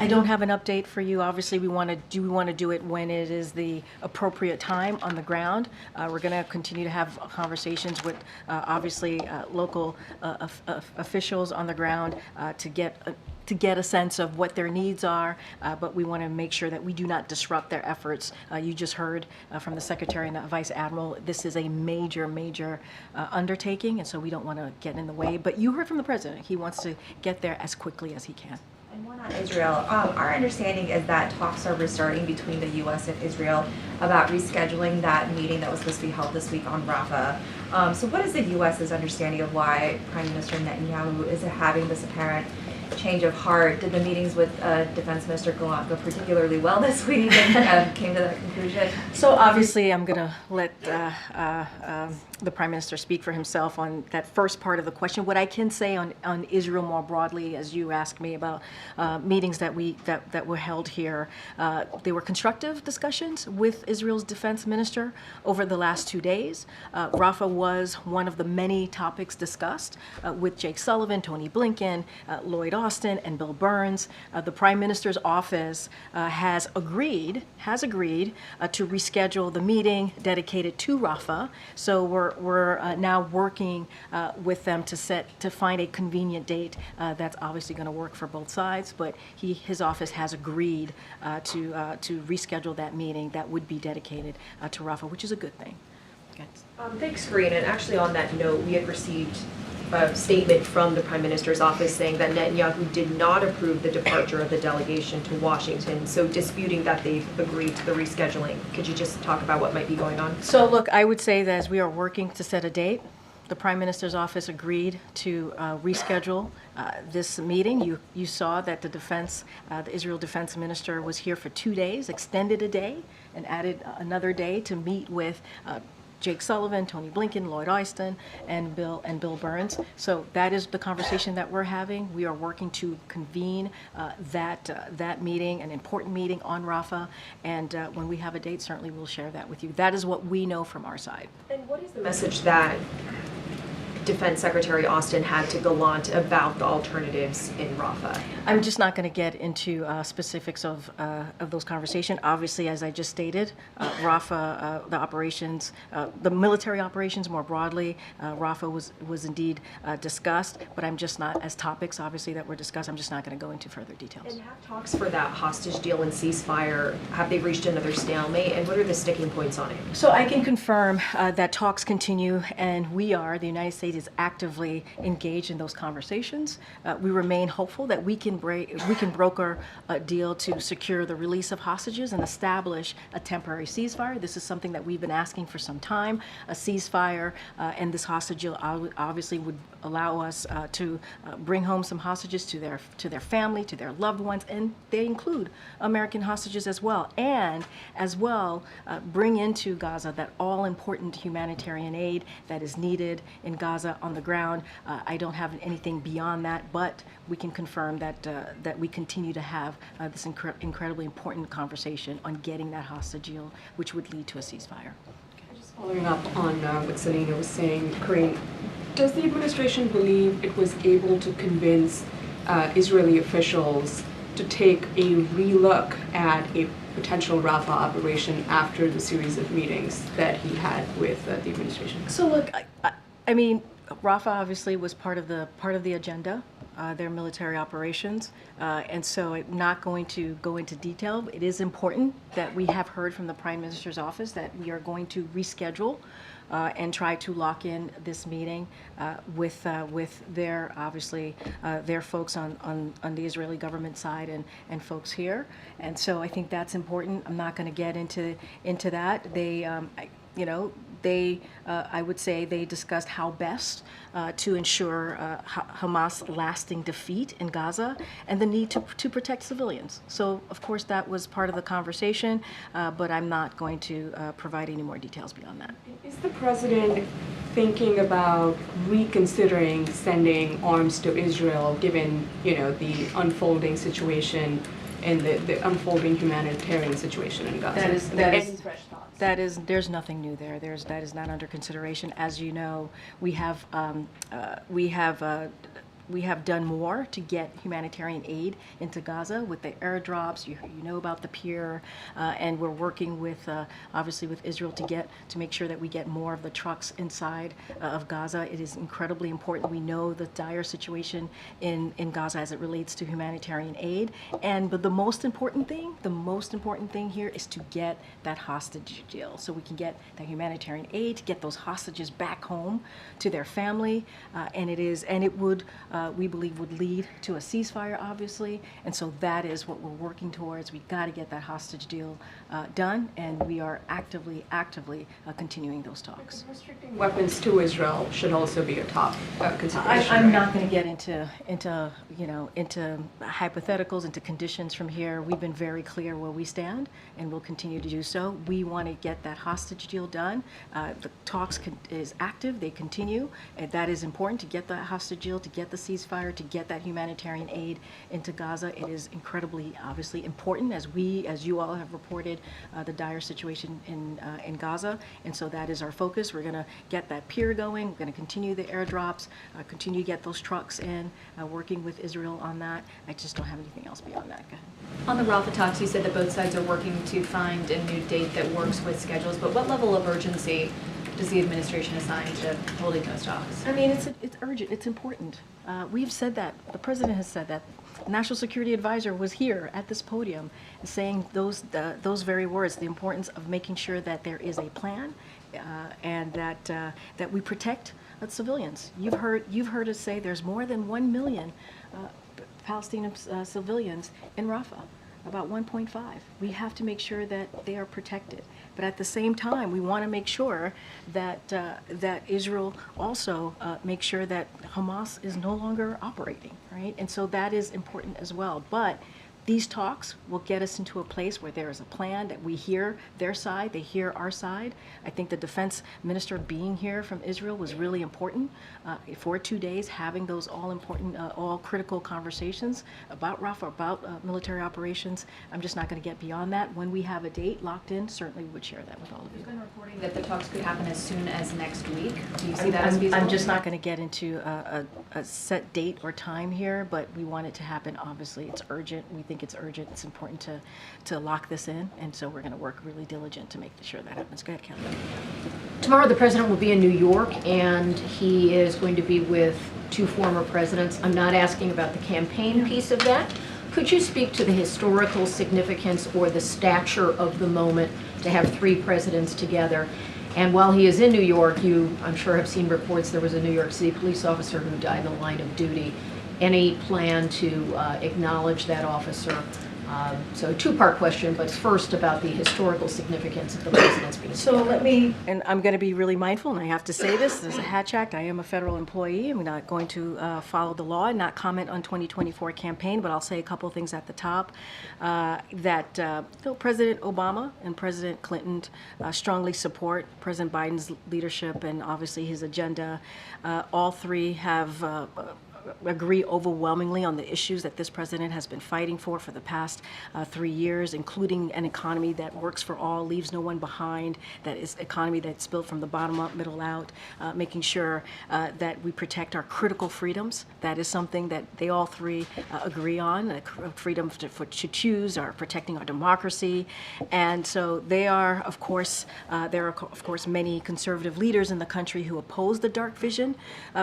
[SPEAKER 1] I don't have an update for you. Obviously, we want to do it when it is the appropriate time on the ground. We're going to continue to have conversations with, obviously, local officials on the ground to get a sense of what their needs are, but we want to make sure that we do not disrupt their efforts. You just heard from the Secretary and the Vice Admiral, this is a major, major undertaking, and so we don't want to get in the way. But you heard from the President. He wants to get there as quickly as he can.
[SPEAKER 5] And one on Israel. Our understanding is that talks are restarting between the U.S. and Israel about rescheduling that meeting that was supposed to be held this week on Rafah. So what is the U.S.'s understanding of why Prime Minister Netanyahu is having this apparent change of heart? Did the meetings with Defense Minister Gallup go particularly well this week and came to that conclusion?
[SPEAKER 1] So obviously I'm going to let the Prime Minister speak for himself on that first part of the question. What I can say on Israel more broadly, as you asked me about meetings that were held here, they were constructive discussions with Israel's Defense Minister over the last 2 days. Rafah was one of the many topics discussed with Jake Sullivan, Tony Blinken, Lloyd Austin, and Bill Burns. The Prime Minister's office has agreed to reschedule the meeting dedicated to Rafah. So we're now working with them to find a convenient date that's obviously going to work for both sides. But his office has agreed to reschedule that meeting that would be dedicated to Rafah, which is a good thing. Okay.
[SPEAKER 4] Thanks, Karine. And actually on that note, we had received a statement from the Prime Minister's office saying that Netanyahu did not approve the departure of the delegation to Washington, so disputing that they've agreed to the rescheduling. Could you just talk about what might be going on?
[SPEAKER 1] So look, I would say that as we are working to set a date, the Prime Minister's office agreed to reschedule this meeting. You saw that the Israel Defense Minister was here for 2 days, extended a day, and added another day to meet with Jake Sullivan, Tony Blinken, Lloyd Austin, and Bill Burns. So that is the conversation that we're having. We are working to convene that meeting, an important meeting on Rafah, and when we have a date, certainly we'll share that with you. That is what we know from our side.
[SPEAKER 4] And what is the message that Defense Secretary Austin had to Gallant about the alternatives in Rafah?
[SPEAKER 1] I'm just not going to get into specifics of those conversations. Obviously, as I just stated, Rafah, the operations, the military operations more broadly, Rafah was indeed discussed, but I'm just not, as topics obviously that were discussed, I'm just not going to go into further details.
[SPEAKER 4] And have talks for that hostage deal and ceasefire, have they reached another stalemate, and what are the sticking points on it?
[SPEAKER 1] So I can confirm that talks continue, and we are, the United States aid is actively engaged in those conversations. We remain hopeful that we can broker a deal to secure the release of hostages and establish a temporary ceasefire. This is something that we've been asking for some time. A ceasefire and this hostage deal obviously would allow us to bring home some hostages to their family, to their loved ones, and they include American hostages as well. And as well, bring into Gaza that all-important humanitarian aid that is needed in Gaza on the ground. I don't have anything beyond that, but we can confirm that we continue to have this incredibly important conversation on getting that hostage deal, which would lead to a ceasefire.
[SPEAKER 10] Just following up on what Selena was saying, Karine, does the administration believe it was able to convince Israeli officials to take a relook at a potential Rafah operation after the series of meetings that he had with the administration?
[SPEAKER 1] So look, I mean, Rafah obviously was part of the agenda, their military operations, and so I'm not going to go into detail. It is important that we have heard from the Prime Minister's office that we are going to reschedule and try to lock in this meeting with their, obviously, their folks on the Israeli government side and folks here. And so I think that's important. I'm not going to get into that. They, I would say they discussed how best to ensure Hamas lasting defeat in Gaza and the need to protect civilians. So, of course, that was part of the conversation, but I'm not going to provide any more details beyond that.
[SPEAKER 10] Is the president thinking about reconsidering sending arms to Israel, given, the unfolding situation and the unfolding humanitarian situation in Gaza?
[SPEAKER 1] There's nothing new there. That is not under consideration. As you know, we have done more to get humanitarian aid into Gaza with the airdrops. You know about the pier, and we're working with, obviously, with Israel to make sure that we get more of the trucks inside of Gaza. It is incredibly important. We know the dire situation in Gaza as it relates to humanitarian aid, but the most important thing here is to get that hostage deal, so we can get that humanitarian aid to get those hostages back home to their family, and it would. We believe would lead to a ceasefire, obviously, and so that is what we're working towards. We've got to get that hostage deal done, and we are actively continuing those talks.
[SPEAKER 10] Restricting weapons to Israel should also be a top consideration.
[SPEAKER 1] I'm not going to get into hypotheticals, into conditions from here. We've been very clear where we stand, and we'll continue to do so. We want to get that hostage deal done. The talks is active; they continue, and that is important to get the hostage deal, to get the ceasefire, to get that humanitarian aid into Gaza. It is incredibly, obviously, important as you all have reported the dire situation in Gaza, and so that is our focus. We're going to get that pier going. We're going to continue the airdrops, continue to get those trucks in, working with Israel on that. I just don't have anything else beyond that. Go ahead.
[SPEAKER 4] On the Rafah talks, you said that both sides are working to find a new date that works with schedules, but what level of urgency does the administration assign to holding those talks?
[SPEAKER 1] I mean, it's urgent. It's important. We've said that. The president has said that. The National Security Advisor was here at this podium saying those very words, the importance of making sure that there is a plan and that we protect civilians. You've heard us say there's more than 1 million Palestinian civilians in Rafah. About 1.5. We have to make sure that they are protected. But at the same time, we want to make sure that Israel also makes sure that Hamas is no longer operating, right? And so that is important as well. But these talks will get us into a place where there is a plan, that we hear their side, they hear our side. I think the defense minister being here from Israel was really important for 2 days, having those all-important, all-critical conversations about Rafah, about military operations. I'm just not going to get beyond that. When we have a date locked in, certainly we would share that with all of you.
[SPEAKER 4] There's been reporting that the talks could happen as soon as next week. Do you see that as feasible?
[SPEAKER 1] I'm just not going to get into a set date or time here, but we want it to happen. Obviously, it's urgent. We think it's urgent. It's important to lock this in, and so we're going to work really diligent to make sure that happens. Go ahead, Kelly.
[SPEAKER 7] Tomorrow the president will be in New York, and he is going to be with 2 former presidents. I'm not asking about the campaign piece of that. Could you speak to the historical significance or the stature of the moment to have 3 presidents together? And while he is in New York, you, I'm sure, have seen reports there was a New York City police officer who died in the line of duty. Any plan to acknowledge that officer? So two-part question, but first about the historical significance of the president's being
[SPEAKER 1] So let me, and I'm going to be really mindful, and I have to say this, there's a Hatch Act, I am a federal employee, I'm not going to follow the law and not comment on 2024 campaign, but I'll say a couple of things at the top, that President Obama and President Clinton strongly support President Biden's leadership and obviously his agenda. All three have agree overwhelmingly on the issues that this president has been fighting for the past 3 years, including an economy that works for all, leaves no one behind, that is economy that's built from the bottom up, middle out, making sure that we protect our critical freedoms. That is something that they all three agree on, freedom to choose, or protecting our democracy. And so they are, of course, there are, of course, many conservative leaders in the country who oppose the dark vision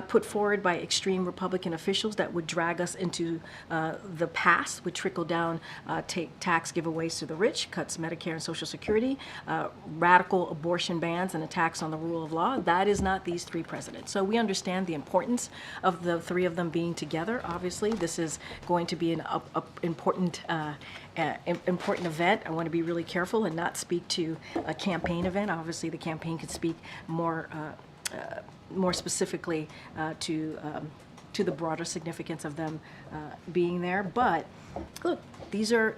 [SPEAKER 1] put forward by extreme Republican officials that would drag us into the past, would trickle down tax giveaways to the rich, cuts Medicare and Social Security, radical abortion bans and attacks on the rule of law. That is not these three presidents. So we understand the importance of the three of them being together. Obviously, this is going to be an important event. I want to be really careful and not speak to a campaign event. Obviously, the campaign could speak more specifically to the broader significance of them being there. But look, these are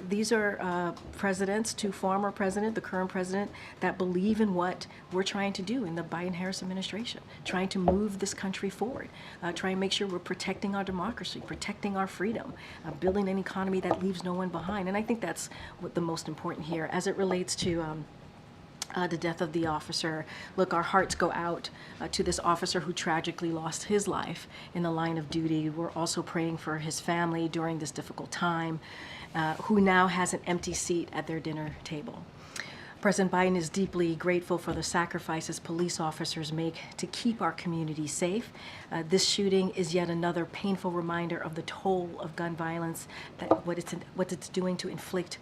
[SPEAKER 1] presidents, two former presidents, the current president, that believe in what we're trying to do in the Biden-Harris administration, trying to move this country forward, trying to make sure we're protecting our democracy, protecting our freedom, building an economy that leaves no one behind. And I think that's what the most important here as it relates to the death of the officer. Look, our hearts go out to this officer who tragically lost his life in the line of duty. We're also praying for his family during this difficult time, who now has an empty seat at their dinner table. President Biden is deeply grateful for the sacrifices police officers make to keep our community safe. This shooting is yet another painful reminder of the toll of gun violence, that what it's doing to inflict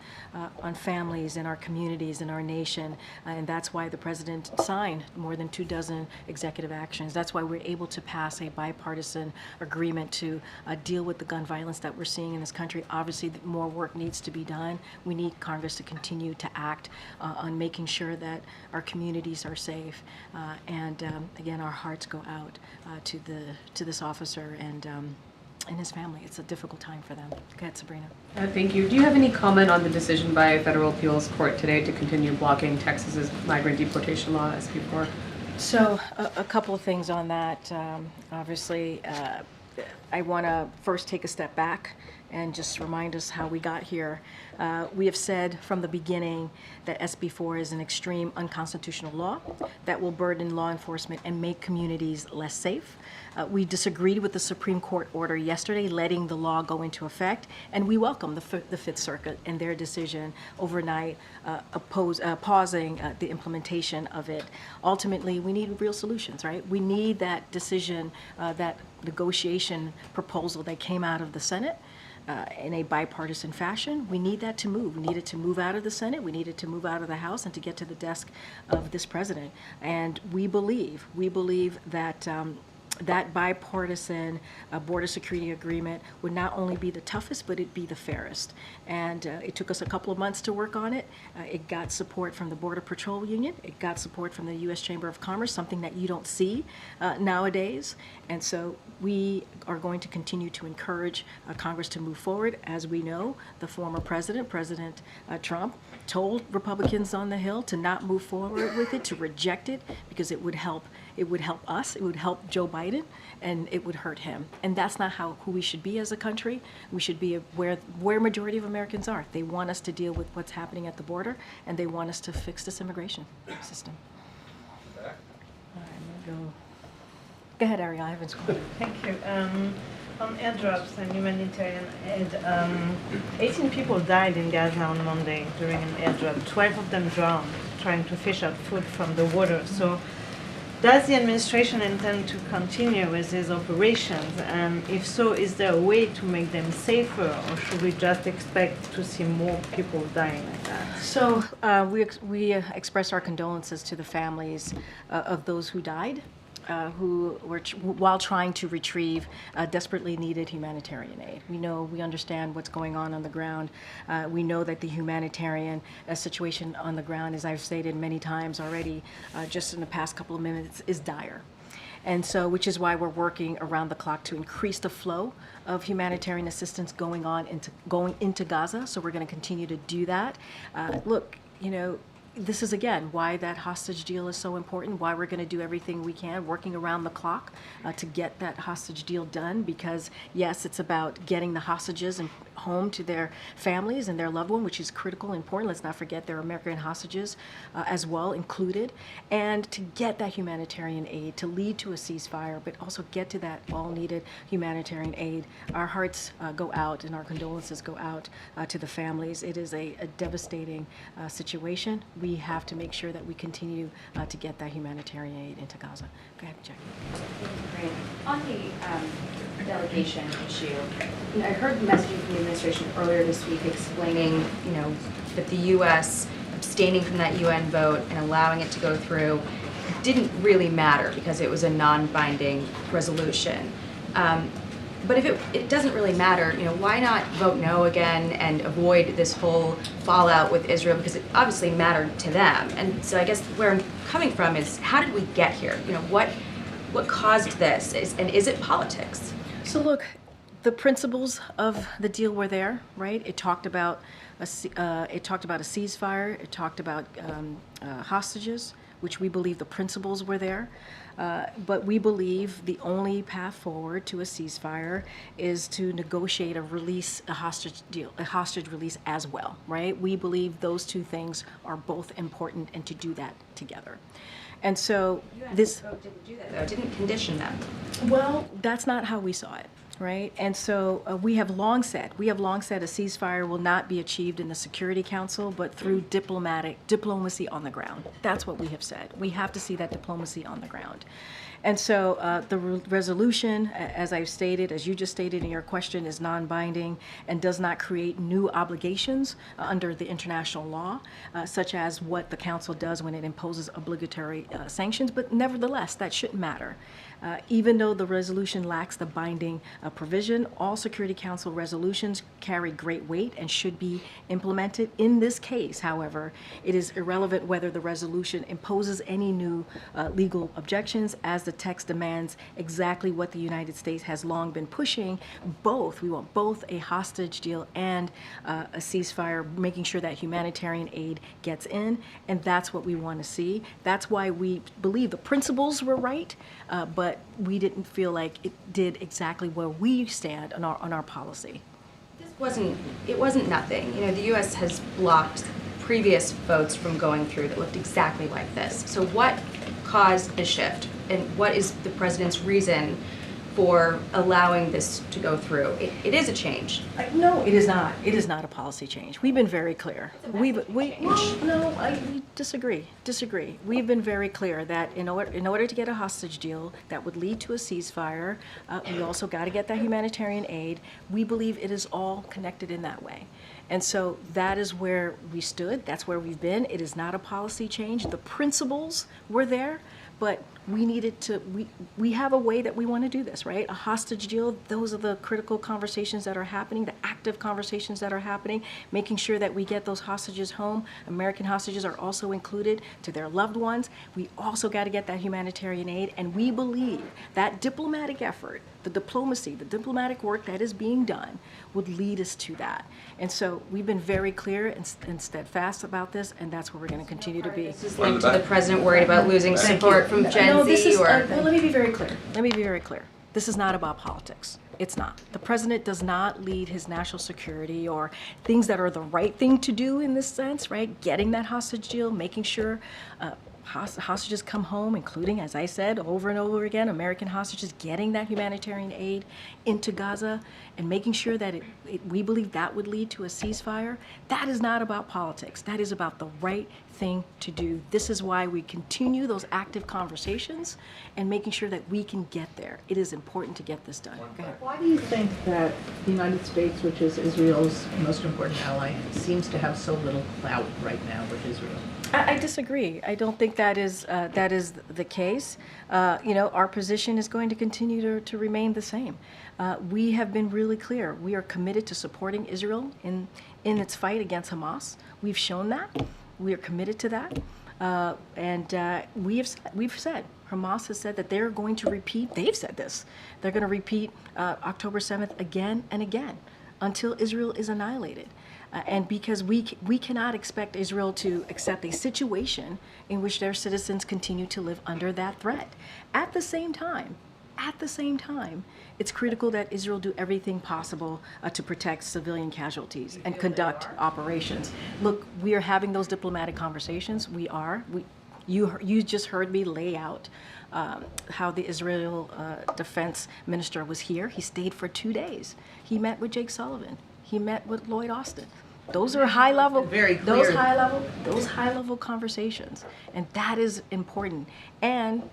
[SPEAKER 1] on families in our communities, in our nation. And that's why the president signed more than 24 executive actions. That's why we're able to pass a bipartisan agreement to deal with the gun violence that we're seeing in this country. Obviously, more work needs to be done. We need Congress to continue to act on making sure that our communities are safe. Again, our hearts go out to this officer and his family. It's a difficult time for them. Go ahead, Sabrina.
[SPEAKER 8] Thank you. Do you have any comment on the decision by a federal appeals court today to continue blocking Texas's migrant deportation law, SB4?
[SPEAKER 1] So a couple of things on that. Obviously, I want to first take a step back and just remind us how we got here. We have said from the beginning that SB4 is an extreme unconstitutional law that will burden law enforcement and make communities less safe. We disagreed with the Supreme Court order yesterday letting the law go into effect, and we welcome the Fifth Circuit and their decision overnight pausing the implementation of it. Ultimately, we need real solutions, right? We need that decision, that negotiation proposal that came out of the Senate in a bipartisan fashion. We need that to move. We need it to move out of the Senate. We need it to move out of the House and to get to the desk of this president. And we believe that that bipartisan border security agreement would not only be the toughest, but it'd be the fairest. And it took us a couple of months to work on it. It got support from the Border Patrol Union. It got support from the U.S. Chamber of Commerce, something that you don't see nowadays. And so we are going to continue to encourage Congress to move forward. As we know, the former president, President Trump, told Republicans on the Hill to not move forward with it, to reject it, because it would help us, it would help Joe Biden, and it would hurt him. And that's not who we should be as a country. We should be where majority of Americans are. They want us to deal with what's happening at the border, and they want us to fix this immigration system. All right, I'm gonna go ahead, Ariel. I haven't spoken.
[SPEAKER 21] Thank you. On airdrops and humanitarian aid, 18 people died in Gaza on Monday during an airdrop. 12 of them drowned trying to fish out food from the water. So Does the administration intend to continue with these operations? And if so, is there a way to make them safer, or should we just expect to see more people dying like that?
[SPEAKER 1] So we express our condolences to the families of those who died, who were while trying to retrieve desperately needed humanitarian aid. We understand what's going on the ground. We know that the humanitarian situation on the ground, as I've stated many times already, just in the past couple of minutes, is dire. And so, which is why we're working around the clock to increase the flow of humanitarian assistance going into Gaza. So we're going to continue to do that. Look, this is, again, why that hostage deal is so important, why we're going to do everything we can, working around the clock to get that hostage deal done, because, yes, it's about getting the hostages home to their families and their loved one, which is critical and important. Let's not forget there are American hostages as well included. And to get that humanitarian aid, to lead to a ceasefire, but also get to that all-needed humanitarian aid. Our hearts go out and our condolences go out to the families. It is a devastating situation. We have to make sure that we continue to get that humanitarian aid into Gaza. Go ahead, Jackie.
[SPEAKER 4] Great. On the delegation issue, I heard the messaging from the administration earlier this week explaining, that the U.S. abstaining from that UN vote and allowing it to go through didn't really matter because it was a non-binding resolution. But if it doesn't really matter, why not vote no again and avoid this whole fallout with Israel, because it obviously mattered to them. And so I guess where I'm coming from is, how did we get here? What caused this? And is it politics?
[SPEAKER 1] So look, the principles of the deal were there, right? It talked about a ceasefire. It talked about hostages, which we believe the principles were there. But we believe the only path forward to a ceasefire is to negotiate a hostage deal, a hostage release as well, right? We believe those two things are both important, and to do that together. And so this
[SPEAKER 4] vote didn't do that, though. It didn't condition them.
[SPEAKER 1] Well, that's not how we saw it. Right? And so we have long said a ceasefire will not be achieved in the Security Council, but through diplomacy on the ground. That's what we have said. We have to see that diplomacy on the ground. And so the resolution, as I've stated, as you just stated in your question, is non-binding and does not create new obligations under the international law, such as what the Council does when it imposes obligatory sanctions. But nevertheless, that shouldn't matter. Even though the resolution lacks the binding provision, all Security Council resolutions carry great weight and should be implemented. In this case, however, it is irrelevant whether the resolution imposes any new legal objections, as the text demands exactly what the United States has long been pushing. We want both a hostage deal and a ceasefire, making sure that humanitarian aid gets in, and that's what we want to see. That's why we believe the principles were right, but we didn't feel like it did exactly where we stand on our policy.
[SPEAKER 4] It wasn't nothing. The U.S. has blocked previous votes from going through that looked exactly like this. So what caused the shift, and what is the president's reason for allowing this to go through? It is a change.
[SPEAKER 1] No, it is not. It is not a policy change. We've been very clear. We disagree. We've been very clear that in order to get a hostage deal that would lead to a ceasefire, we also got to get that humanitarian aid. We believe it is all connected in that way. And so that is where we stood. That's where we've been. It is not a policy change. The principles were there, but we have a way that we want to do this, right? A hostage deal, those are the critical conversations that are happening, the active conversations that are happening, making sure that we get those hostages home. American hostages are also included to their loved ones. We also got to get that humanitarian aid, and we believe that diplomatic effort, the diplomacy, the diplomatic work that is being done would lead us to that. And so we've been very clear and steadfast about this, and that's where we're going to continue to be.
[SPEAKER 4] This is linked to the president worried about losing support from Gen Z,
[SPEAKER 1] well, let me be very clear. This is not about politics. It's not. The president does not lead his national security or things that are the right thing to do in this sense, right? Getting that hostage deal, making sure hostages come home, including, as I said, over and over again, American hostages getting that humanitarian aid into Gaza and making sure that we believe that would lead to a ceasefire. That is not about politics. That is about the right thing to do. This is why we continue those active conversations and making sure that we can get there. It is important to get this done. Go ahead.
[SPEAKER 6] Why do you think that the United States, which is Israel's most important ally, seems to have so little clout right now with Israel?
[SPEAKER 1] I disagree. I don't think that is the case. Our position is going to continue to remain the same. We have been really clear. We are committed to supporting Israel in its fight against Hamas. We've shown that. We are committed to that. We've said, Hamas has said that they're going to repeat, they've said this, they're going to repeat October 7th again and again until Israel is annihilated. And because we cannot expect Israel to accept a situation in which their citizens continue to live under that threat. At the same time, it's critical that Israel do everything possible to protect civilian casualties and conduct operations. Look, we are having those diplomatic conversations. You just heard me lay out how the Israel defense minister was here. He stayed for 2 days. He met with Jake Sullivan. He met with Lloyd Austin. Those are high level conversations, and that is important. And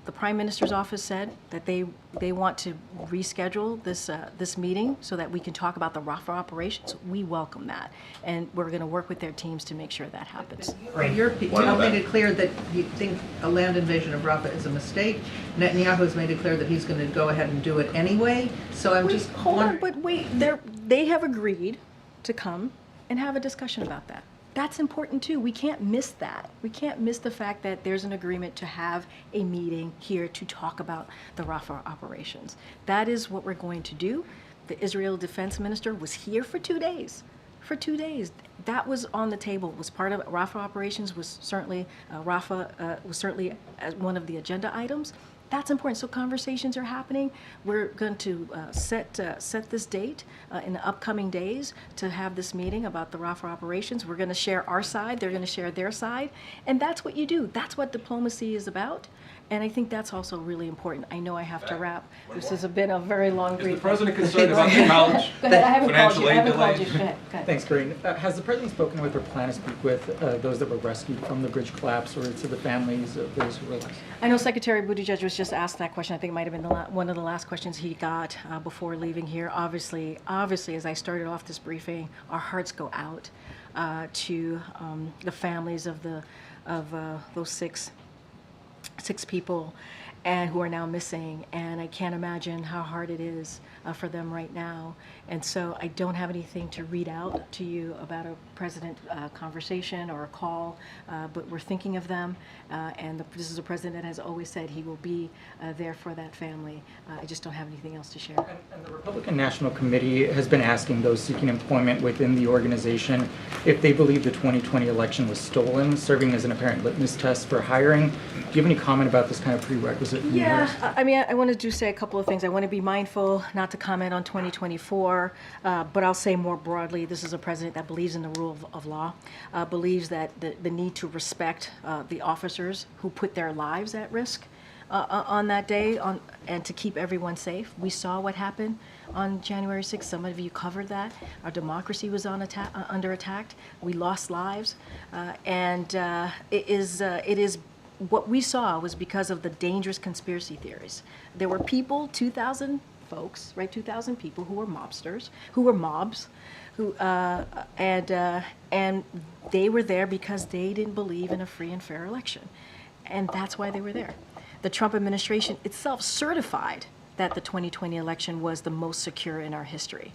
[SPEAKER 1] the Prime Minister's office said that they want to reschedule this meeting so that we can talk about the Rafah operations. We welcome that, and we're going to work with their teams to make sure that happens.
[SPEAKER 6] You have made it clear that you think a land invasion of Rafah is a mistake. Netanyahu has made it clear that he's going to go ahead and do it anyway. So I'm just wondering.
[SPEAKER 1] But wait, they have agreed to come and have a discussion about that. That's important too. We can't miss that. We can't miss the fact that there's an agreement to have a meeting here to talk about the Rafah operations. That is what we're going to do. The Israel defense minister was here for 2 days. For 2 days, that was on the table. Was part of Rafah operations. Was certainly Rafah was certainly one of the agenda items. That's important. So conversations are happening. We're going to set this date in the upcoming days to have this meeting about the Rafah operations. We're going to share our side. They're going to share their side. And that's what you do. That's what diplomacy is about. And I think that's also really important. I know I have to wrap. This has been a very long brief.
[SPEAKER 22] Is the president concerned about the college
[SPEAKER 1] Go ahead. I haven't called you.
[SPEAKER 22] financial
[SPEAKER 1] Go
[SPEAKER 22] aid delays?
[SPEAKER 1] ahead.
[SPEAKER 23] Thanks, Karine. Has the president spoken with or plan to speak with those that were rescued from the bridge collapse or to the families of those who were lost?
[SPEAKER 1] I know Secretary Buttigieg was just asked that question. I think it might have been one of the last questions he got before leaving here. Obviously, as I started off this briefing, our hearts go out to the families of those six people and who are now missing, and I can't imagine how hard it is for them right now. And so I don't have anything to read out to you about a president conversation or a call, but we're thinking of them, and this is a president that has always said he will be there for that family. I just don't have anything else to share.
[SPEAKER 23] And the Republican National Committee has been asking those seeking employment within the organization if they believe the 2020 election was stolen, serving as an apparent litmus test for hiring. Do you have any comment about this kind of prerequisite?
[SPEAKER 1] Yeah, I mean, I want to say a couple of things. I want to be mindful not to comment on 2024, but I'll say more broadly, this is a president that believes in the rule of law, believes that the need to respect the officers who put their lives at risk on that day and to keep everyone safe. We saw what happened on January 6th. Some of you covered that. Our democracy was under attack. We lost lives. And it is what we saw was because of the dangerous conspiracy theories. There were people, 2,000 folks, right, 2,000 people who were mobsters, who were mobs, and they were there because they didn't believe in a free and fair election. And that's why they were there. The Trump administration itself certified that the 2020 election was the most secure in our history.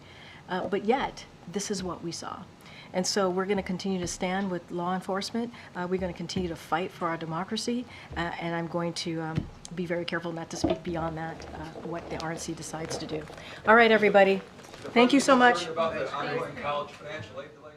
[SPEAKER 1] But yet, this is what we saw. And so we're going to continue to stand with law enforcement. We're going to continue to fight for our democracy. And I'm going to be very careful not to speak beyond that, what the RNC decides to do. All right, everybody. Thank you so much.
[SPEAKER 22] About the ongoing college financial aid delays?